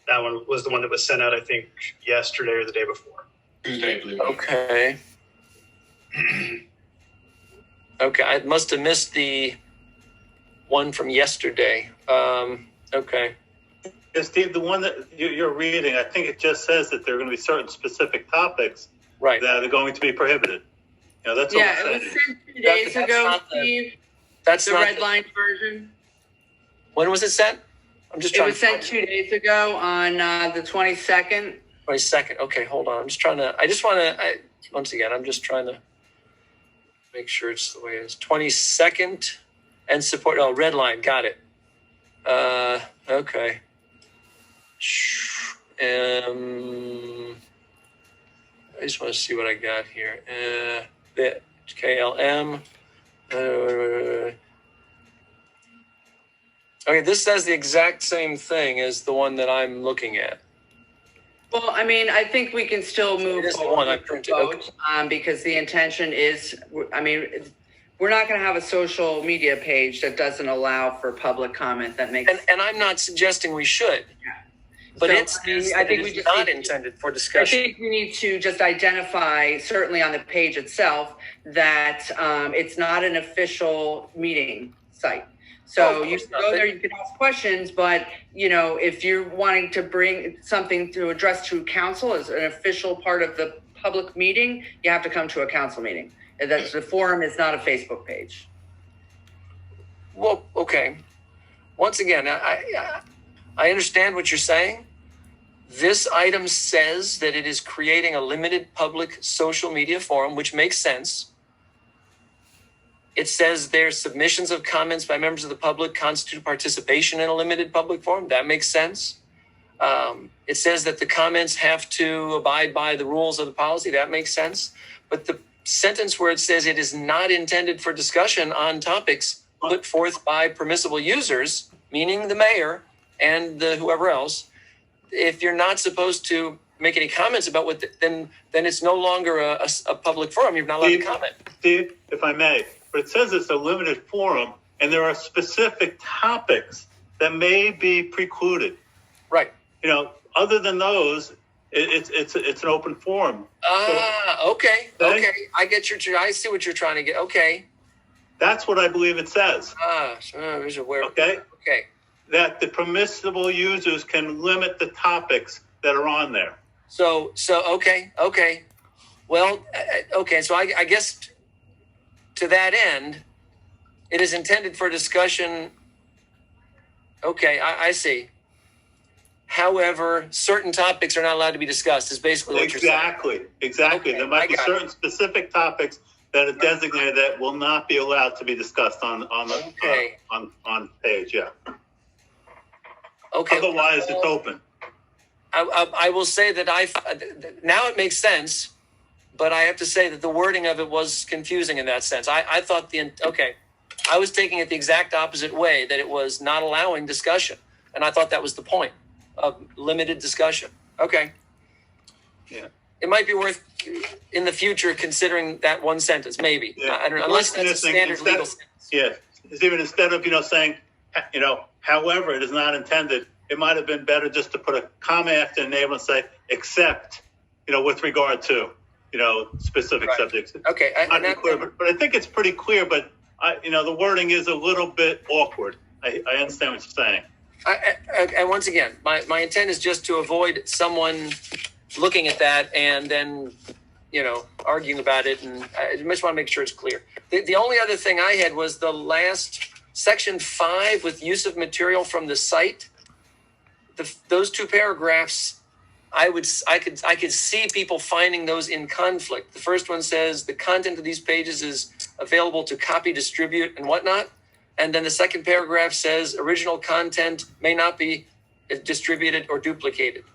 That one was the one that was sent out, I think, yesterday or the day before. Tuesday, I believe. Okay. Okay, I must have missed the one from yesterday. Okay. Yeah, Steve, the one that you're reading, I think it just says that there are going to be certain specific topics Right. that are going to be prohibited. You know, that's all Yeah, it it was says. sent 2 days That's ago, not the- Steve, That's the not red line version. When was it sent? I'm just It trying was sent 2 days ago on the 22nd. 22nd. Okay, hold on. I'm just trying to. Once again, I'm just trying to make sure it's the way it is. 22nd and support. Oh, red line. Got it. Okay. I just want to see what I got here. The KLM. Okay, this says the exact same thing as the one that I'm looking at. Well, I mean, I think we can still move It is the forward one I with the printed, vote, because the intention is, I mean, we're not going to have a social media page that doesn't allow for public comment. That makes And I'm not suggesting we should. But So, it's I mean, I think we just not need to- intended for I discussion. think we need to just identify, certainly on the page itself, that it's not an official meeting site. So Oh, of you course can not. go there, you can ask questions, but if you're wanting to bring something to address to council as an official part of the public meeting, you have to come to a council meeting. And that's the forum is not a Facebook page. Well, okay. Once again, I understand what you're saying. This item says that it is creating a limited public social media forum, which makes sense. It says there's submissions of comments by members of the public constitute participation in a limited public forum. That makes sense. It says that the comments have to abide by the rules of the policy. That makes sense. But the sentence where it says it is not intended for discussion on topics put forth by permissible users, meaning the mayor and whoever else, if you're not supposed to make any comments about what, then it's no longer a public forum. You're not allowed to comment. Steve, if I may, but it says it's a limited forum, and there are specific topics that may be precluded. Right. Other than those, it's an open forum. Okay. I see what you're trying to get. Okay. That's what I believe it says. There's a where. Okay. Okay. That the permissible users can limit the topics that are on there. So okay. Well, okay. So I guess to that end, it is intended for discussion. Okay, I see. However, certain topics are not allowed to be discussed. Is basically what you're saying. Exactly. Okay, There might be I got certain specific topics that are designated that will not be allowed to be discussed on the Okay. on page. Yeah. Okay. Otherwise, it's open. I will say that now it makes sense, but I have to say that the wording of it was confusing in that sense. I thought I was taking it the exact opposite way, that it was not allowing discussion, and I thought that was the point of limited discussion. Okay. Yeah. It might be worth in the future considering that one sentence, maybe. Yeah. I don't know, unless that's a standard legal sentence. Yeah. It's even instead of saying however, it is not intended. It might have been better just to put a comma after the name and say, except, with regard to, specific Right. subjects. Okay. Not clear, but I think it's pretty clear, but the wording is a little bit awkward. I understand what you're saying. And once again, my intent is just to avoid someone looking at that and then, arguing about it. And I just want to make sure it's clear. The only other thing I had was the last section 5 with use of material from the site. Those two paragraphs, I could see people finding those in conflict. The first one says the content of these pages is available to copy, distribute, and whatnot. And then the second paragraph says original content may not be distributed or duplicated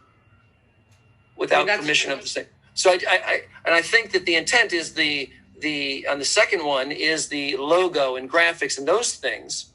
without permission of the same. So I think that the intent is on the second one is the logo and graphics and those things,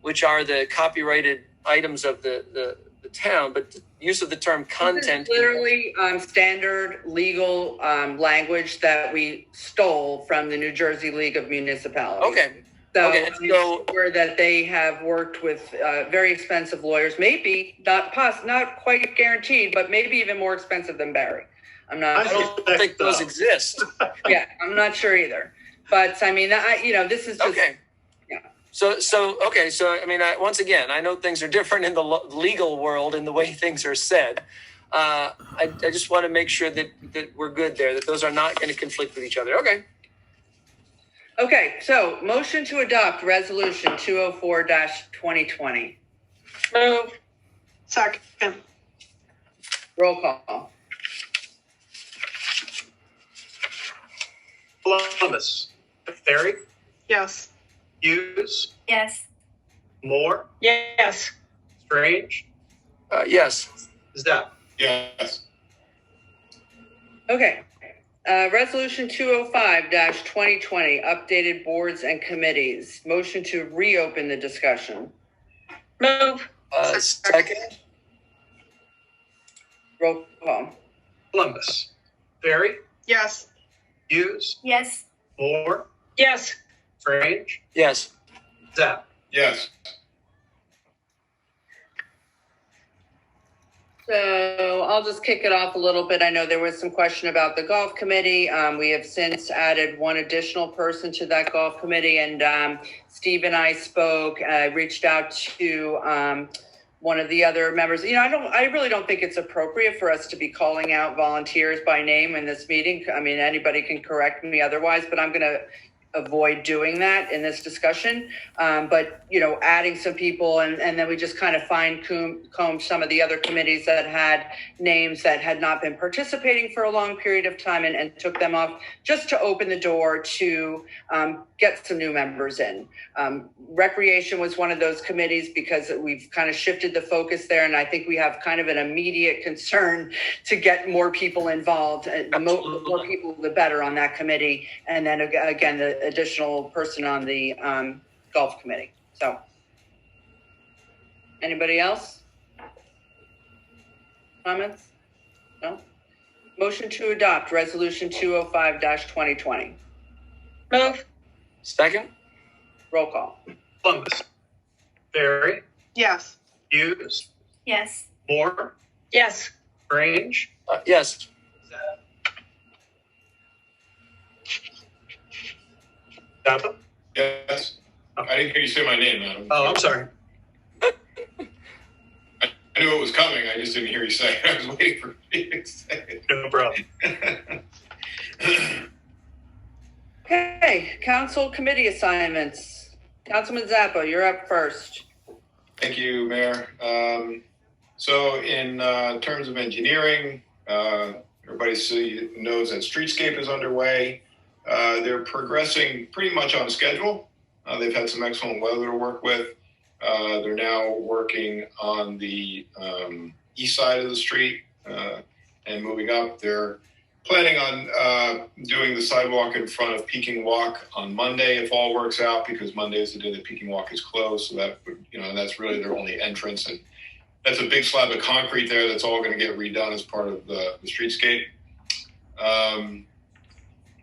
which are the copyrighted items of the town, but the use of the term content. This is literally standard legal language that we stole from the New Jersey League of Municipalities. Okay. So, Okay, I'm sure that they have worked with very expensive lawyers, maybe not quite guaranteed, but maybe even more expensive than Barry. I'm not. I don't think those exist. Yeah, I'm not sure either. But I mean, this is just. Okay. Yeah. So I mean, once again, I know things are different in the legal world in the way things are said. I just want to make sure that we're good there, that those are not going to conflict with each other. Okay. Okay, so motion to adopt resolution 204-2020. Move. Second. Roll call. Columbus. Barry. Yes. Hughes. Yes. Moore. Yes. Strange. Yes. Zepp. Yes. Okay. Resolution 205-2020, updated boards and committees. Motion to reopen the discussion. Move. Second. Roll call. Columbus. Barry. Yes. Hughes. Yes. Moore. Yes. Strange. Yes. Zepp. Yes. So I'll just kick it off a little bit. I know there was some question about the golf committee. We have since added one additional person to that golf committee, and Steve and I spoke. I reached out to one of the other members. I really don't think it's appropriate for us to be calling out volunteers by name in this meeting. I mean, anybody can correct me otherwise, but I'm going to avoid doing that in this discussion. But adding some people, and then we just kind of fine-combed some of the other committees that had names that had not been participating for a long period of time, and took them off just to open the door to get some new members in. Recreation was one of those committees because we've kind of shifted the focus there, and I think we have kind of an immediate concern to get more people involved. The more people, the better on that committee. And then again, the additional person on the golf committee. So, anybody else? Comments? No? Motion to adopt resolution 205-2020. Move. Second. Roll call. Columbus. Barry. Yes. Hughes. Yes. Moore. Yes. Strange. Yes. Zepp. Yes. I didn't hear you say my name, Adam. Oh, I'm sorry. I knew it was coming. I just didn't hear you say it. I was waiting for you to say it. No problem. Okay, council committee assignments. Councilman Zappa, you're up first. Thank you, Mayor. So in terms of engineering, everybody knows that streetscape is underway. They're progressing pretty much on schedule. They've had some excellent weather to work with. They're now working on the east side of the street and moving up. They're planning on doing the sidewalk in front of Peking Walk on Monday, if all works out, because Monday is the day that Peking Walk is closed. So that, that's really their only entrance. And that's a big slab of concrete there that's all going to get redone as part of the streetscape.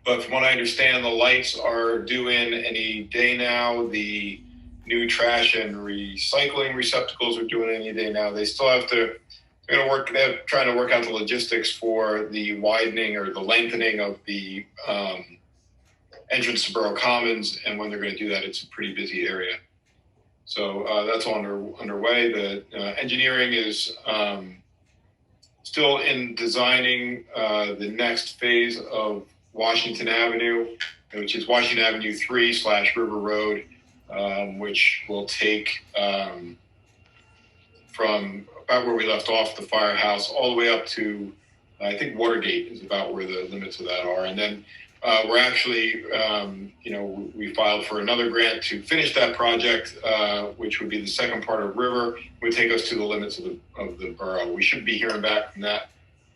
But from what I understand, the lights are due in any day now. The new trash and recycling receptacles are due in any day now. They still have to, they're trying to work out the logistics for the widening or the lengthening of the entrance to Borough Commons. And when they're going to do that, it's a pretty busy area. So that's all underway. The engineering is still in designing the next phase of Washington Avenue, which is Washington Avenue 3/River Road, which will take from about where we left off the firehouse all the way up to, I think Watergate is about where the limits of that are. And then we're actually, we filed for another grant to finish that project, which would be the second part of River, would take us to the limits of the borough. We should be hearing back from that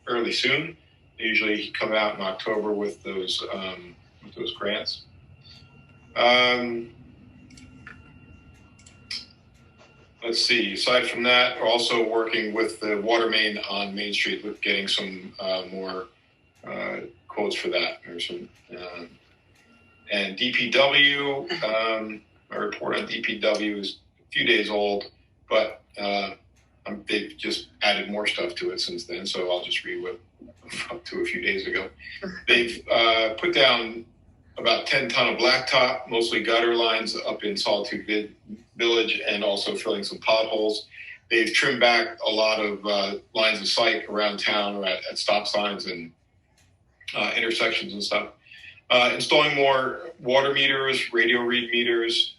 fairly soon. They usually come out in October with those grants. Let's see. Aside from that, we're also working with the water main on Main Street with getting some more quotes for that. And DPW, my report on DPW is a few days old, but they've just added more stuff to it since then. So I'll just read what up to a few days ago. They've put down about 10 ton of blacktop, mostly gutter lines up in Solitude Village, and also filling some potholes. They've trimmed back a lot of lines of sight around town or at stop signs and intersections and stuff. Installing more water meters, radio read meters.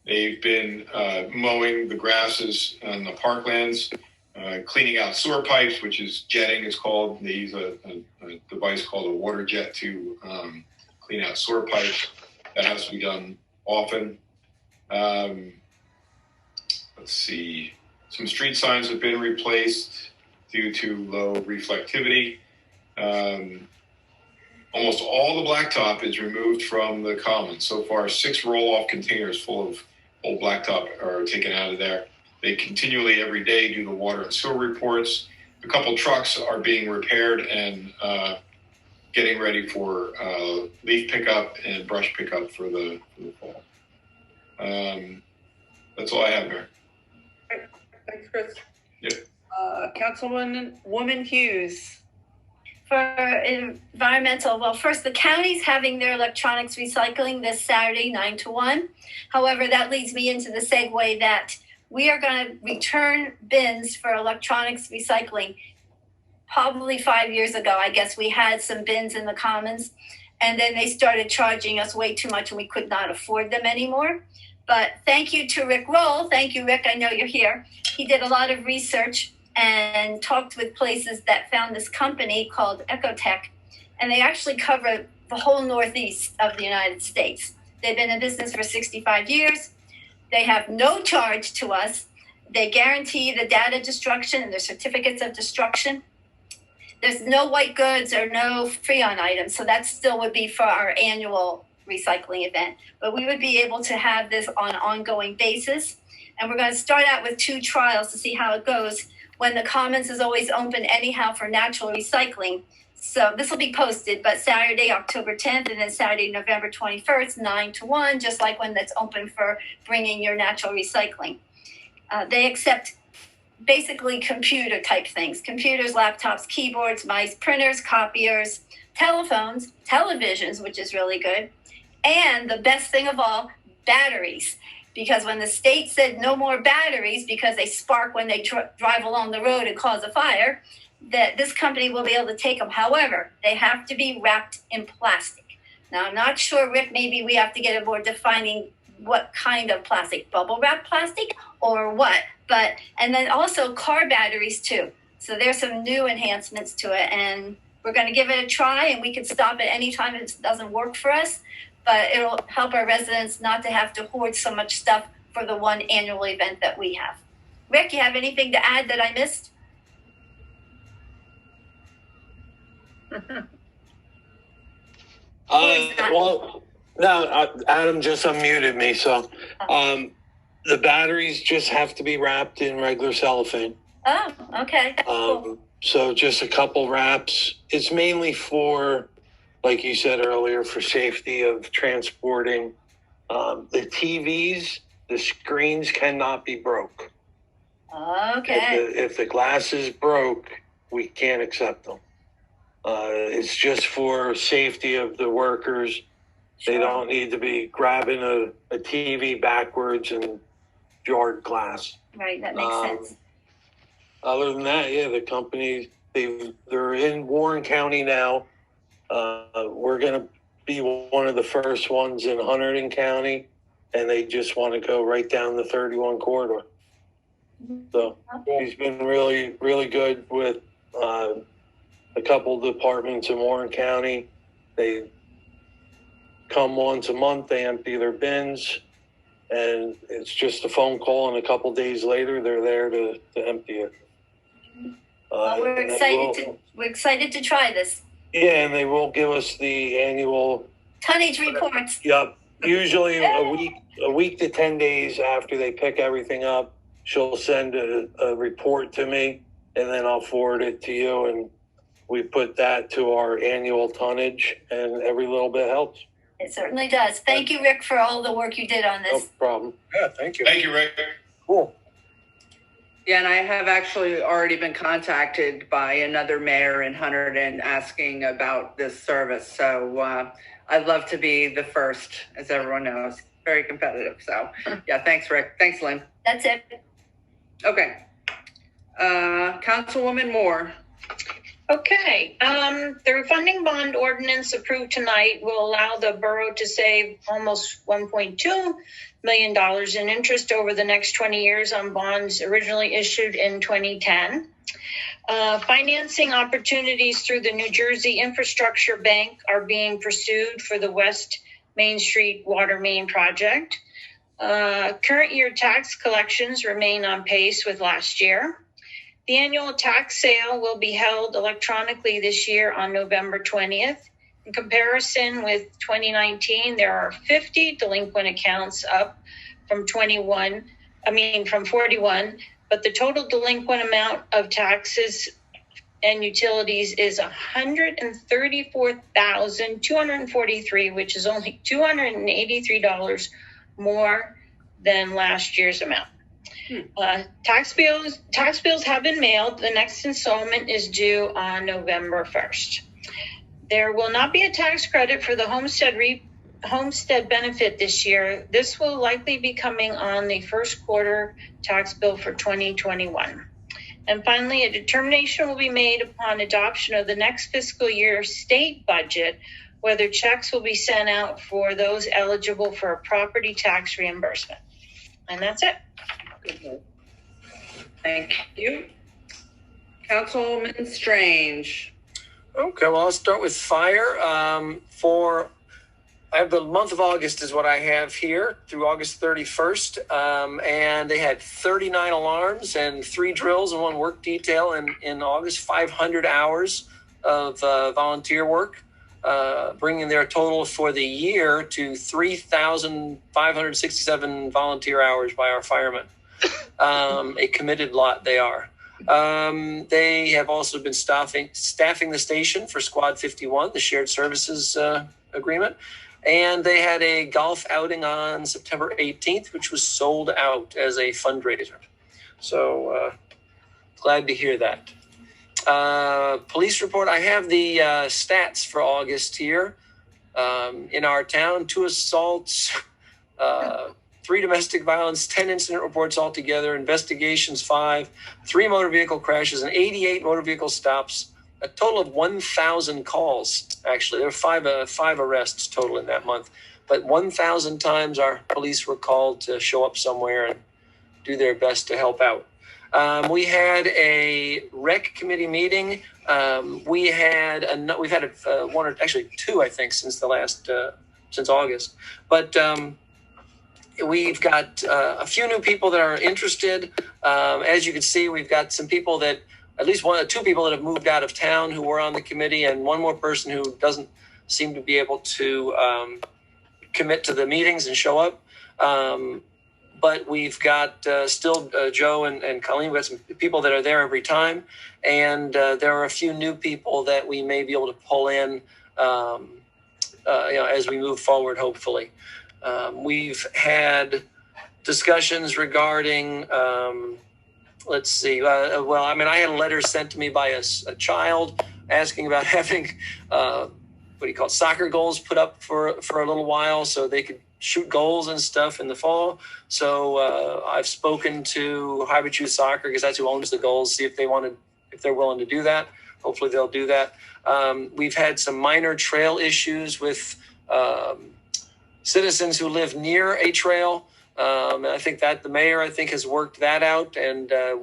They've been mowing the grasses on the parklands, cleaning out sewer pipes, which is jetting is called. They use a device called a water jet to clean out sewer pipes. That has to be done often. Let's see. Some street signs have been replaced due to low reflectivity. Almost all the blacktop is removed from the commons. So far, 6 roll-off containers full of old blacktop are taken out of there. They continually, every day, do the water and sewer reports. A couple trucks are being repaired and getting ready for leaf pickup and brush pickup for the fall. That's all I have there. Thanks, Chris. Yep. Councilwoman Hughes. For environmental, well, first, the county's having their electronics recycling this Saturday, 9 to 1. However, that leads me into the segue that we are going to return bins for electronics recycling. Probably 5 years ago, I guess we had some bins in the commons, and then they started charging us way too much and we could not afford them anymore. But thank you to Rick Roll. Thank you, Rick. I know you're here. He did a lot of research and talked with places that found this company called Ecotech, and they actually cover the whole Northeast of the United States. They've been in business for 65 years. They have no charge to us. They guarantee the data destruction and the certificates of destruction. There's no white goods or no Freon items, so that still would be for our annual recycling event. But we would be able to have this on an ongoing basis, and we're going to start out with 2 trials to see how it goes when the Commons is always open anyhow for natural recycling. So this will be posted, but Saturday, October 10th, and then Saturday, November 21st, 9 to 1, just like when that's open for bringing your natural recycling. They accept basically computer type things: computers, laptops, keyboards, mice, printers, copiers, telephones, televisions, which is really good. And the best thing of all, batteries. Because when the state said no more batteries because they spark when they drive along the road and cause a fire, that this company will be able to take them. However, they have to be wrapped in plastic. Now, I'm not sure, Rick, maybe we have to get a more defining what kind of plastic, bubble wrap plastic or what. But, and then also car batteries too. So there's some new enhancements to it, and we're going to give it a try, and we can stop it anytime it doesn't work for us. But it'll help our residents not to have to hoard so much stuff for the one annual event that we have. Rick, you have anything to add that I missed? Well, no, Adam just unmuted me. So the batteries just have to be wrapped in regular cellophane. Oh, okay. Cool. So just a couple wraps. It's mainly for, like you said earlier, for safety of transporting. The TVs, the screens cannot be broke. Okay. If the glass is broke, we can't accept them. It's just for safety of the workers. Sure. They don't need to be grabbing a TV backwards and jarred glass. Right, that makes sense. Other than that, yeah, the company, they're in Warren County now. We're going to be one of the first ones in Hunterdon County, and they just want to go right down the 31 corridor. So he's been really, really good with a couple departments in Warren County. They come once a month, they empty their bins, and it's just a phone call, and a couple days later, they're there to empty it. Well, we're and they excited to try this. Yeah, and they will give us the annual Tonnage reports. Yep. Usually a week to 10 days after they pick everything up, she'll send a report to me, and then I'll forward it to you, and we put that to our annual tonnage, and every little bit helps. It certainly does. Thank you, Rick, for all the work you did on No this. problem. Yeah, thank you. Thank you, Rick. Cool. Yeah, and I have actually already been contacted by another mayor in Hunterdon asking about this service. So I'd love to be the first, as everyone knows. Very competitive. So yeah, thanks, Rick. Thanks, Lynn. That's it. Okay. Councilwoman Moore. Okay, the refunding bond ordinance approved tonight will allow the borough to save almost $1.2 million in interest over the next 20 years on bonds originally issued in 2010. Financing opportunities through the New Jersey Infrastructure Bank are being pursued for the West Main Street water main project. Current year tax collections remain on pace with last year. The annual tax sale will be held electronically this year on November 20th. In comparison with 2019, there are 50 delinquent accounts up from 41, but the total delinquent amount of taxes and utilities is $134,243, which is only $283 more than last year's amount. Tax bills have been mailed. The next installment is due on November 1st. There will not be a tax credit for the homestead benefit this year. This will likely be coming on the first quarter tax bill for 2021. And finally, a determination will be made upon adoption of the next fiscal year state budget, whether checks will be sent out for those eligible for a property tax reimbursement. And that's it. Thank you. Councilwoman Strange. Okay, well, I'll start with fire. I have the month of August is what I have here through August 31st. And they had 39 alarms and 3 drills and 1 work detail in August, 500 hours of volunteer work, bringing their total for the year to 3,567 volunteer hours by our firemen. A committed lot they are. They have also been staffing the station for Squad 51, the shared services agreement. And they had a golf outing on September 18th, which was sold out as a fundraiser. So glad to hear that. Police report, I have the stats for August here. In our town, 2 assaults, 3 domestic violence, 10 incident reports altogether, investigations 5, 3 motor vehicle crashes, and 88 motor vehicle stops. A total of 1,000 calls, actually. There were 5 arrests total in that month. But 1,000 times our police were called to show up somewhere and do their best to help out. We had a rec committee meeting. We've had 1 or actually 2, I think, since August. But we've got a few new people that are interested. As you can see, we've got some people that, at least 2 people that have moved out of town who were on the committee, and 1 more person who doesn't seem to be able to commit to the meetings and show up. But we've got still Joe and Colleen. We've got some people that are there every time. And there are a few new people that we may be able to pull in as we move forward, hopefully. We've had discussions regarding, let's see. I had a letter sent to me by a child asking about having, soccer goals put up for a little while so they could shoot goals and stuff in the fall. So I've spoken to Hybrid Youth Soccer, because that's who owns the goals, see if they're willing to do that. Hopefully they'll do that. We've had some minor trail issues with citizens who live near a trail. And I think that the mayor, has worked that out. And, a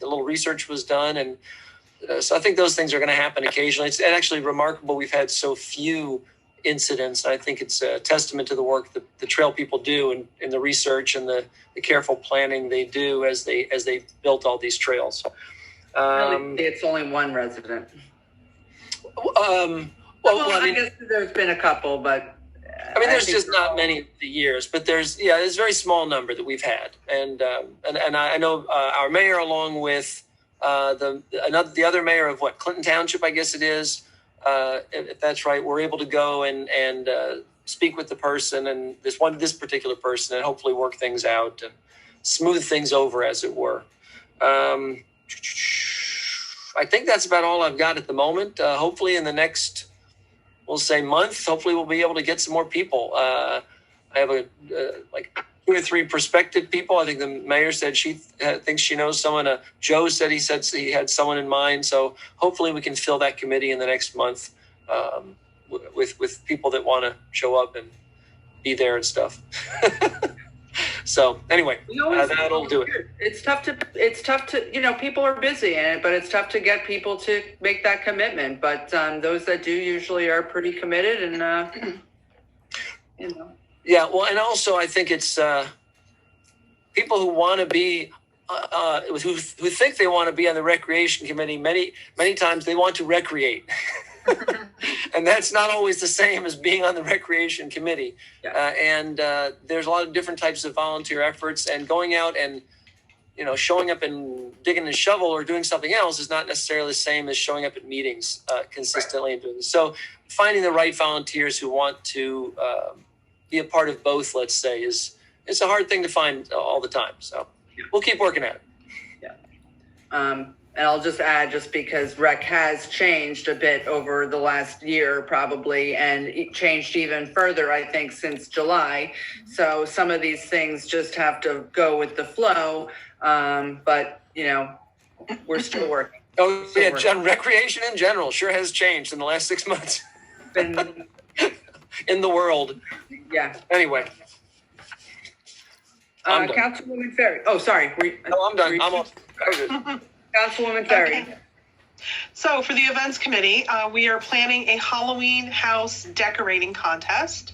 little research was done. And So I think those things are going to happen occasionally. It's actually remarkable we've had so few incidents. I think it's a testament to the work that the trail people do and in the research and the careful planning they do as they built all these trails. Really, it's only one resident. Well, I guess there's been a couple, but I mean, there's just not many of the years, but there's a very small number that we've had, and I know our mayor, along with the other mayor of Clinton Township, I guess it is, if that's right, we're able to go and speak with the person and this particular person, and hopefully work things out and smooth things over, as it were. I think that's about all I've got at the moment. Hopefully in the next, we'll say, month, hopefully we'll be able to get some more people. I have like 2 or 3 prospective people. I think the mayor said she thinks she knows someone. Joe said he had someone in mind. So hopefully we can fill that committee in the next month with people that want to show up and be there and stuff. So anyway, that'll do it. It's tough to, people are busy but it's tough to get people to make that commitment. But those that do usually are pretty committed and, Yeah, well, and also I think it's people who want to be, who think they want to be on the recreation committee. Many times they want to recreate. And that's not always the same as being on the recreation committee. Yeah. And there's a lot of different types of volunteer efforts, and going out and, showing up and digging a shovel or doing something else is not necessarily the same as showing up at meetings consistently. Right. And doing this. So finding the right volunteers who want to be a part of both, let's say, it's a hard thing to find all the time. So we'll keep working at it. Yeah. And I'll just add, just because rec has changed a bit over the last year probably, and it changed even further, I think, since July. So some of these things just have to go with the flow. But, we're still working. Oh, yeah, John, recreation in general sure has changed in the last 6 months. In the world. Yeah. Anyway. Councilwoman Ferry. Oh, sorry. No, I'm done. I'm good. Councilwoman Ferry. Okay. So for the events committee, we are planning a Halloween house decorating contest.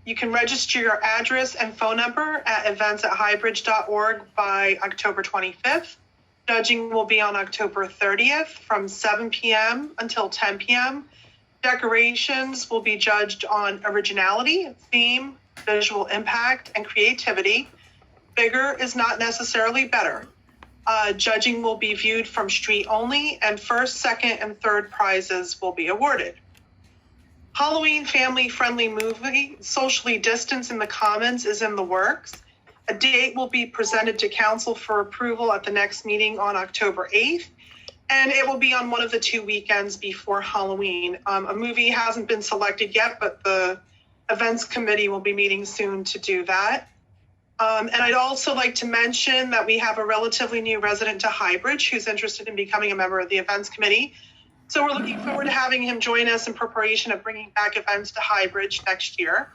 You can register your address and phone number at events@highbridge.org by October 25th. Judging will be on October 30th from 7 p.m. until 10 p.m. Decorations will be judged on originality, theme, visual impact, and creativity. Bigger is not necessarily better. Judging will be viewed from street only, and first, second, and third prizes will be awarded. Halloween family-friendly movie, Socially Distanced in the Commons, is in the works. A date will be presented to council for approval at the next meeting on October 8th, and it will be on one of the 2 weekends before Halloween. A movie hasn't been selected yet, but the events committee will be meeting soon to do that. And I'd also like to mention that we have a relatively new resident to Highbridge who's interested in becoming a member of the events committee. So we're looking forward to having him join us in preparation of bringing back events to Highbridge next year.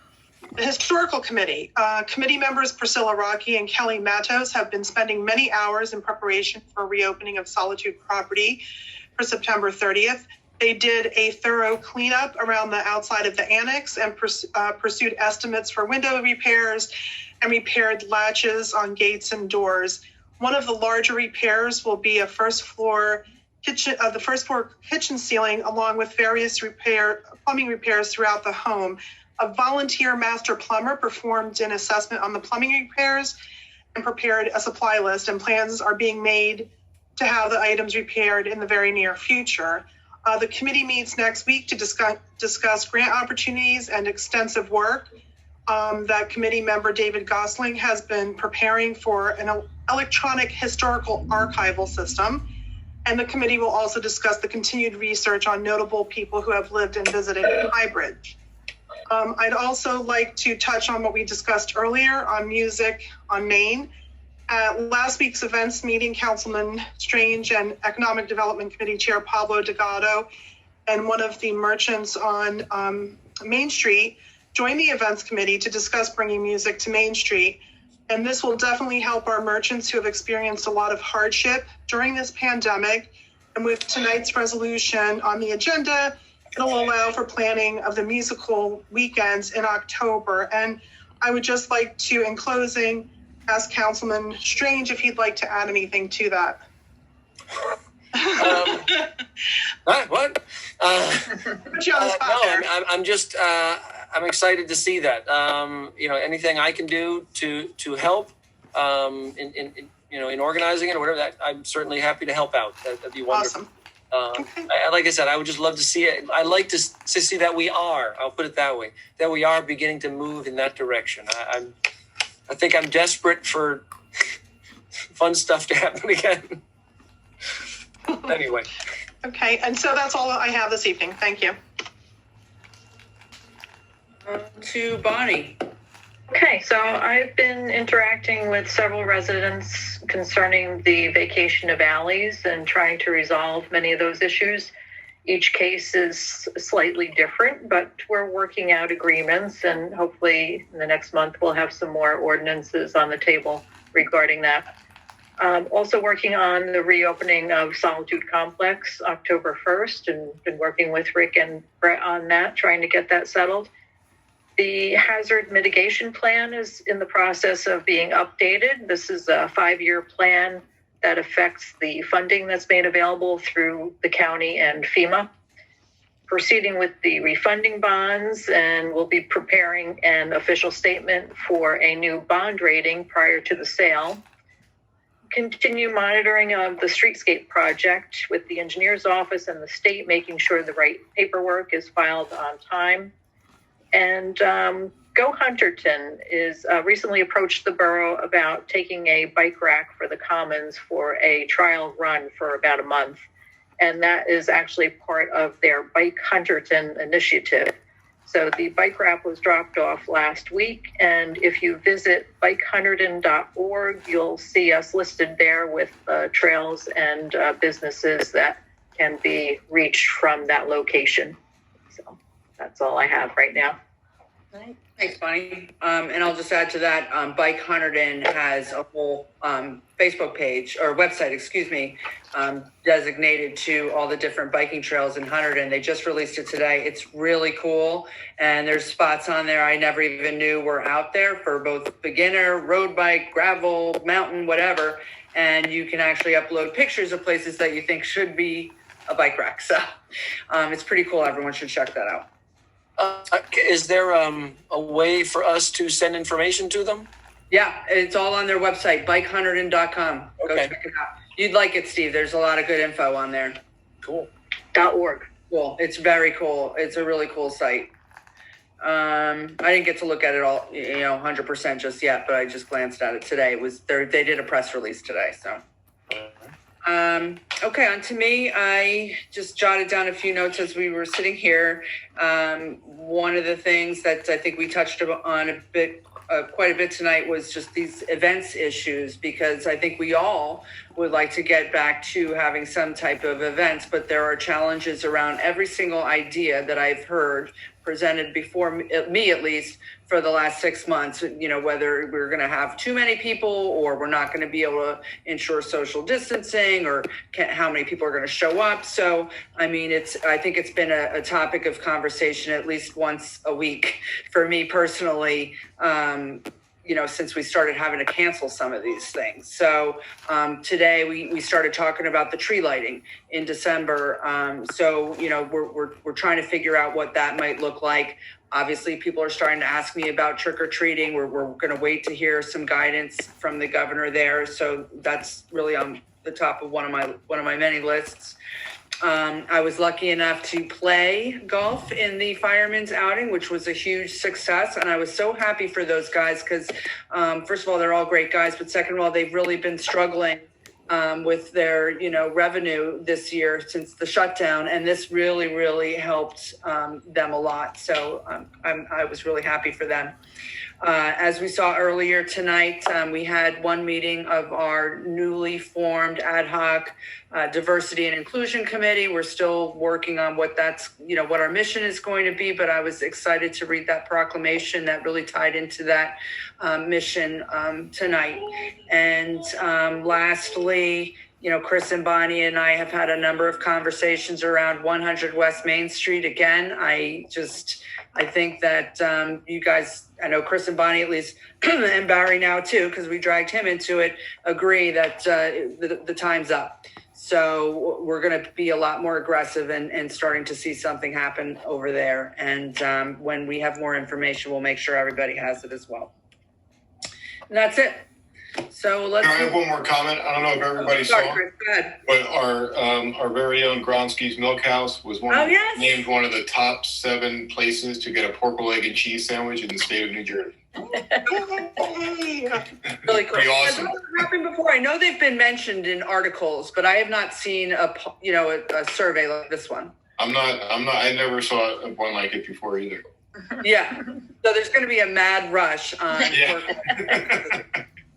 The historical committee, committee members Priscilla Rocky and Kelly Matos have been spending many hours in preparation for reopening of Solitude property for September 30th. They did a thorough cleanup around the outside of the annex and pursued estimates for window repairs and repaired latches on gates and doors. One of the larger repairs will be a the first floor kitchen ceiling, along with various plumbing repairs throughout the home. A volunteer master plumber performed an assessment on the plumbing repairs and prepared a supply list, and plans are being made to have the items repaired in the very near future. The committee meets next week to discuss grant opportunities and extensive work that committee member David Gosling has been preparing for an electronic historical archival system. And the committee will also discuss the continued research on notable people who have lived and visited Highbridge. I'd also like to touch on what we discussed earlier on music on Main. At last week's events meeting, Councilman Strange and Economic Development Committee Chair Pablo Delgado and one of the merchants on Main Street joined the events committee to discuss bringing music to Main Street. And this will definitely help our merchants who have experienced a lot of hardship during this pandemic. And with tonight's resolution on the agenda, it'll allow for planning of the musical weekends in October. And I would just like to, in closing, ask Councilman Strange if he'd like to add anything to that. What? Put you on the spot there. I'm just I'm excited to see that. Anything I can do to help in organizing it or whatever, that I'm certainly happy to help out. That'd be wonderful. Awesome. Okay. Like I said, I would just love to see it. I like to see that we are. I'll put it that way. That we are beginning to move in that direction. I think I'm desperate for fun stuff to happen again. Anyway. Okay, and so that's all I have this evening. Thank you. To Bonnie. Okay, so I've been interacting with several residents concerning the vacation of alleys and trying to resolve many of those issues. Each case is slightly different, but we're working out agreements, and hopefully in the next month we'll have some more ordinances on the table regarding that. Also working on the reopening of Solitude Complex October 1st, and been working with Rick and Brett on that, trying to get that settled. The hazard mitigation plan is in the process of being updated. This is a 5-year plan that affects the funding that's made available through the county and FEMA. Proceeding with the refunding bonds, and we'll be preparing an official statement for a new bond rating prior to the sale. Continue monitoring of the streetscape project with the engineer's office and the state, making sure the right paperwork is filed on time. And Go Hunterton is recently approached the borough about taking a bike rack for the Commons for a trial run for about a month. And that is actually part of their Bike Hunterton initiative. So the bike rack was dropped off last week. And if you visit bikehunterton.org, you'll see us listed there with trails and businesses that can be reached from that location. So that's all I have right now. Thanks, Bonnie. And I'll just add to that, Bike Hunterton has a whole Facebook page or website, designated to all the different biking trails in Hunterton. They just released it today. It's really cool. And there's spots on there I never even knew were out there for both beginner, road bike, gravel, mountain, whatever. And you can actually upload pictures of places that you think should be a bike rack. So it's pretty cool. Everyone should check that out. Is there a way for us to send information to them? Yeah, it's all on their website, bikehunterton.com. Go Okay. check it out. You'd like it, Steve. There's a lot of good info on there. Cool. .org. Cool. It's very cool. It's a really cool site. I didn't get to look at it all, 100% just yet, but I just glanced at it today. They did a press release today, so. Okay, on to me. I just jotted down a few notes as we were sitting here. One of the things that I think we touched on quite a bit tonight was just these events issues, because I think we all would like to get back to having some type of events, but there are challenges around every single idea that I've heard presented before me, at least for the last 6 months, whether we're going to have too many people or we're not going to be able to ensure social distancing, or how many people are going to show up. So, I think it's been a topic of conversation at least once a week for me personally, since we started having to cancel some of these things. So today we started talking about the tree lighting in December. We're trying to figure out what that might look like. Obviously, people are starting to ask me about trick or treating. We're going to wait to hear some guidance from the governor there. So that's really on the top of one of my many lists. I was lucky enough to play golf in the firemen's outing, which was a huge success. And I was so happy for those guys because, first of all, they're all great guys. But second of all, they've really been struggling with their, revenue this year since the shutdown. And this really, really helped them a lot. So I was really happy for them. As we saw earlier tonight, we had one meeting of our newly formed ad hoc diversity and inclusion committee. We're still working on what our mission is going to be, but I was excited to read that proclamation that really tied into that mission tonight. And lastly, Chris and Bonnie and I have had a number of conversations around 100 West Main Street. Again, I think that you guys, I know Chris and Bonnie at least, and Barry now too, because we dragged him into it, agree that the time's up. So we're going to be a lot more aggressive and starting to see something happen over there. And when we have more information, we'll make sure everybody has it as well. And that's it. So let's. I have one more comment. I don't know if everybody saw, Chris, go ahead. but our very own Gronsky's Milk House was Yes. named one of the top 7 places to get a pork, egg, and cheese sandwich in the state of New Jersey. Really cool. Pretty awesome. Has that happened before? I know they've been mentioned in articles, but I have not seen a survey like this one. I never saw one like it before either. Yeah. So there's going to be a mad rush on Yeah.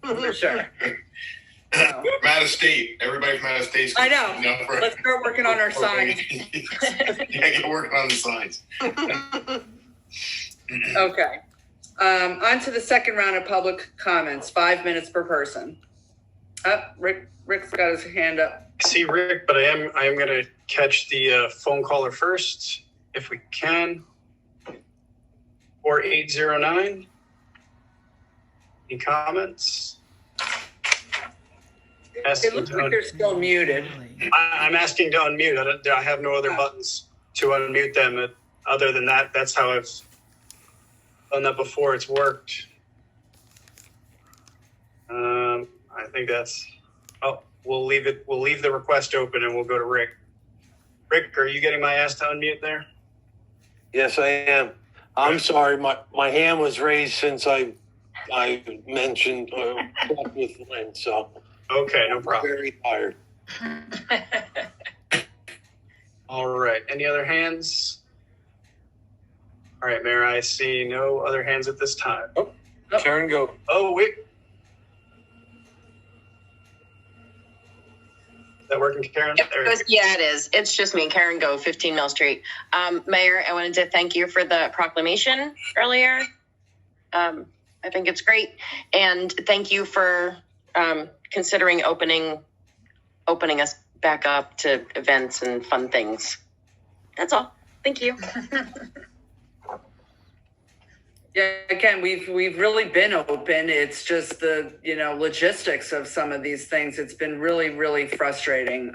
for sure. So. Mad Estate. Everybody from Mad Estate. I know. Let's start working on our signs. Yeah, get working on the signs. Okay. On to the second round of public comments. 5 minutes per person. Rick's got his hand up. I see Rick, but I am going to catch the phone caller first, if we can. 4809. Any comments? It looks like they're still muted. I'm asking to unmute. I have no other buttons to unmute them. Other than that, that's how I've done that before. It's worked. I think that's. Oh, we'll leave it. We'll leave the request open, and we'll go to Rick. Rick, are you getting my ass to unmute there? Yes, I am. I'm sorry. My hand was raised since I mentioned with Lynn, so. Okay, no problem. I'm very tired. All right. Any other hands? All right, Mayor, I see no other hands at this time. Oh, Karen, go. Oh, wait. Is that working, Karen? Yeah, it is. It's just me, Karen Go, 15 Mill Street. Mayor, I wanted to thank you for the proclamation earlier. I think it's great. And thank you for considering opening us back up to events and fun things. That's all. Thank you. Yeah, again, we've really been open. It's just the logistics of some of these things. It's been really, really frustrating.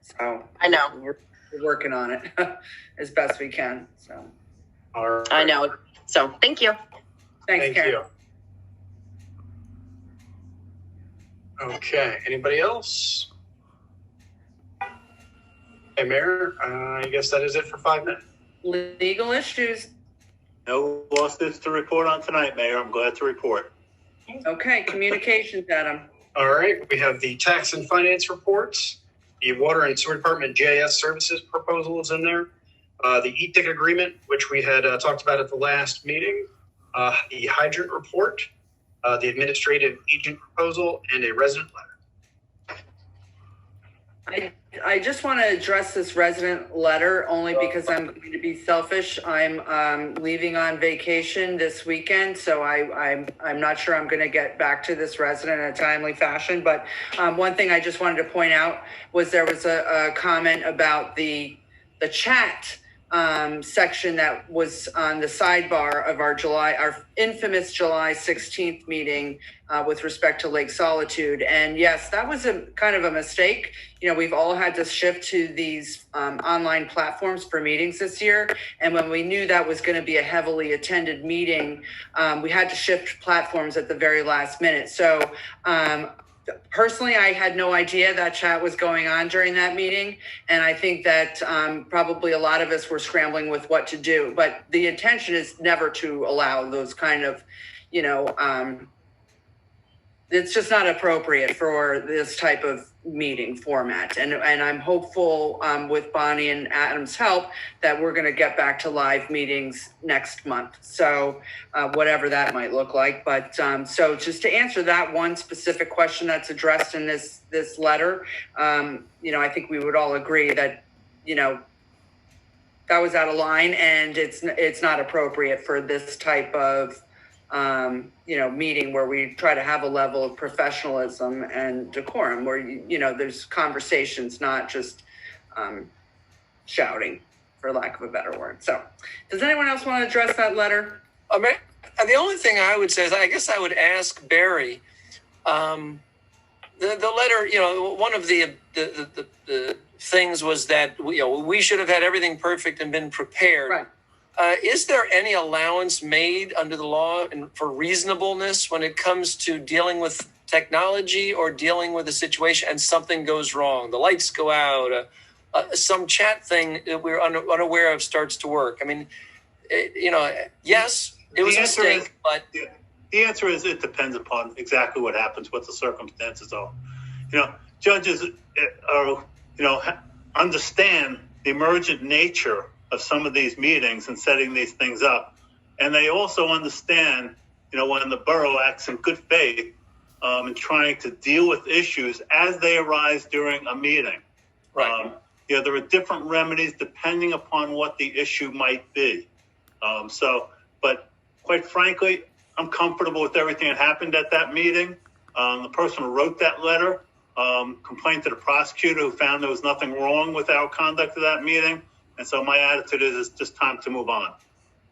So I know we're working on it as best we can. So all right. I know. So thank you. Thanks, Thank Karen. you. Okay. Anybody else? Hey, Mayor, I guess that is it for 5 minutes. Legal issues. No lawsuits to report on tonight, Mayor. I'm glad to report. Okay, communications, Adam. All right. We have the tax and finance reports. The water and sewer department JS services proposal is in there. The e-tick agreement, which we had talked about at the last meeting. The hydrant report. The administrative agent proposal, and a resident letter. I just want to address this resident letter only because I'm going to be selfish. I'm leaving on vacation this weekend, so I'm not sure I'm going to get back to this resident in a timely fashion. But one thing I just wanted to point out was there was a comment about the chat section that was on the sidebar of our infamous July 16th meeting with respect to Lake Solitude. And yes, that was a kind of a mistake. We've all had to shift to these online platforms for meetings this year. And when we knew that was going to be a heavily attended meeting, we had to shift platforms at the very last minute. So personally, I had no idea that chat was going on during that meeting. And I think that probably a lot of us were scrambling with what to do. But the intention is never to allow those kind of, it's just not appropriate for this type of meeting format. And I'm hopeful with Bonnie and Adam's help that we're going to get back to live meetings next month. So whatever that might look like. But so just to answer that one specific question that's addressed in this letter, I think we would all agree that, that was out of line and it's not appropriate for this type of meeting where we try to have a level of professionalism and decorum where, there's conversations, not just shouting, for lack of a better word. So does anyone else want to address that letter? I mean, the only thing I would say is I guess I would ask Barry, the letter, one of the things was that, we should have had everything perfect and been prepared. Right. Is there any allowance made under the law for reasonableness when it comes to dealing with technology or dealing with a situation and something goes wrong? The lights go out, some chat thing that we're unaware of starts to work. I mean, yes, it was a mistake, but the answer is it depends upon exactly what happens, what the circumstances are. Judges understand the emergent nature of some of these meetings and setting these things up. And they also understand, when the borough acts in good faith in trying to deal with issues as they arise during a meeting. Right. There are different remedies depending upon what the issue might be. But quite frankly, I'm comfortable with everything that happened at that meeting. The person who wrote that letter complained to the prosecutor who found there was nothing wrong with our conduct of that meeting. And so my attitude is it's just time to move on.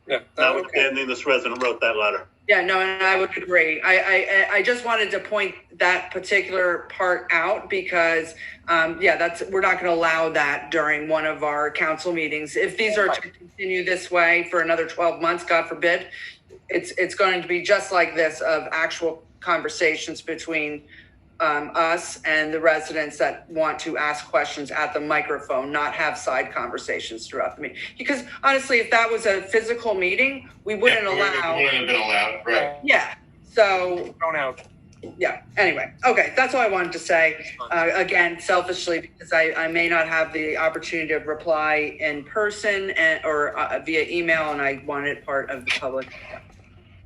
Yeah. Notwithstanding this resident wrote that letter. Yeah, no, and I would agree. I just wanted to point that particular part out because, we're not going to allow that during one of our council meetings. If these are to continue this way for another 12 months, God forbid, it's going to be just like this, of actual conversations between us and the residents that want to ask questions at the microphone, not have side conversations throughout the meeting. Because honestly, if that was a physical meeting, we wouldn't allow. Wouldn't have been allowed, right? Yeah. So thrown out. Yeah. Anyway. Okay. That's all I wanted to say. Again, selfishly, because I may not have the opportunity to reply in person or via email, and I wanted part of the public.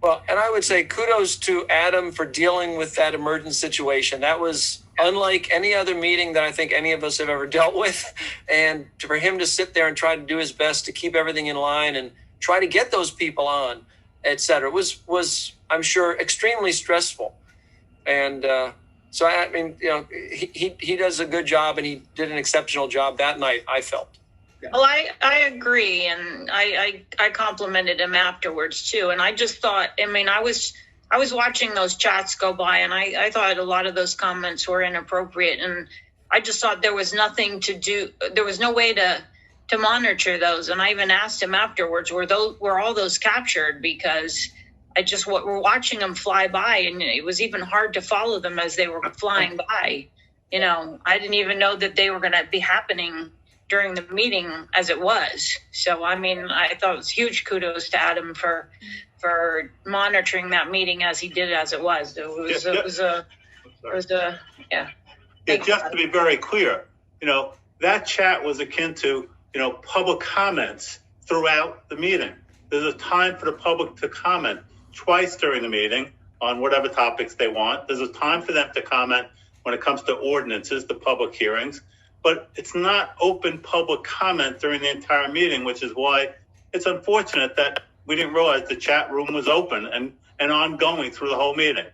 Well, and I would say kudos to Adam for dealing with that emergent situation. That was unlike any other meeting that I think any of us have ever dealt with. And for him to sit there and try to do his best to keep everything in line and try to get those people on, et cetera, was I'm sure, extremely stressful. And so, I mean, he does a good job, and he did an exceptional job that night, I felt. Yeah. Well, I agree, and I complimented him afterwards too. And I just thought, I was watching those chats go by, and I thought a lot of those comments were inappropriate, and I just thought there was nothing to do. There was no way to monitor those, and I even asked him afterwards, were all those captured? Because we're watching them fly by, and it was even hard to follow them as they were flying by. I didn't even know that they were going to be happening during the meeting as it was. So, I thought it was huge kudos to Adam for monitoring that meeting as he did as it was. Just to be very clear, that chat was akin to, public comments throughout the meeting. There's a time for the public to comment twice during the meeting on whatever topics they want. There's a time for them to comment when it comes to ordinances, the public hearings. But it's not open public comment during the entire meeting, which is why it's unfortunate that we didn't realize the chat room was open and ongoing through the whole meeting.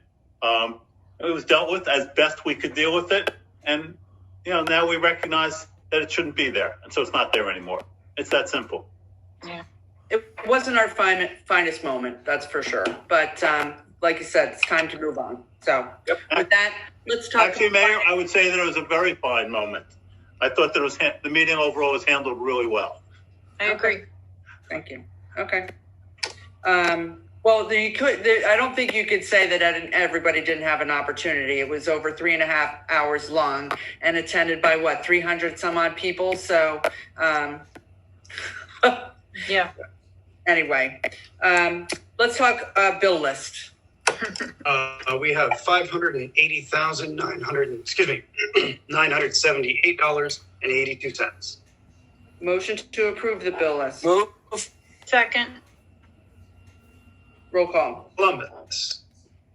It was dealt with as best we could deal with it. And, now we recognize that it shouldn't be there. And so it's not there anymore. It's that simple. Yeah. It wasn't our finest moment, that's for sure. But like you said, it's time to move on. So with that, let's talk. Actually, Mayor, I would say that it was a very fine moment. I thought that the meeting overall was handled really well. I agree. Thank you. Okay. Well, I don't think you could say that everybody didn't have an opportunity. It was over 3.5 hours long and attended by 300 some odd people. So, yeah. Anyway, let's talk bill list. We have $978.82. Motion to approve the bill list. Move. Second. Roll call. Columbus,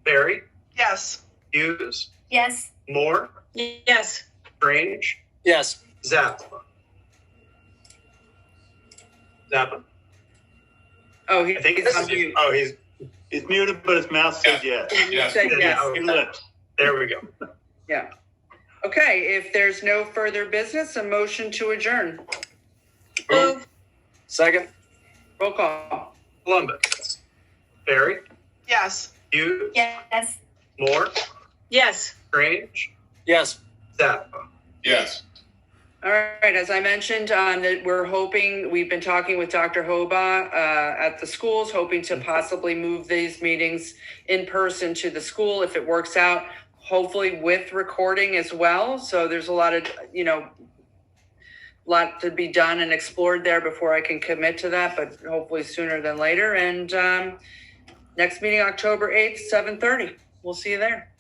Barry, Yes. Hughes, Yes. Moore, Yes. Strange, Yes. Zappa. Oh, I think he's on mute. he's He's muted, but his mouth says yes. You Yes. said yes. Your lips. There we go. Yeah. Okay, if there's no further business, a motion to adjourn. Move. Second. Roll call. Columbus. Barry. Yes. Hughes. Yes. Moore. Yes. Strange. Yes. Zappa. Yes. All right, as I mentioned, that we've been talking with Dr. Hoba at the schools, hoping to possibly move these meetings in person to the school if it works out, hopefully with recording as well. So there's a lot of, lot to be done and explored there before I can commit to that, but hopefully sooner than later. And next meeting, October 8th, 7:30. We'll see you there.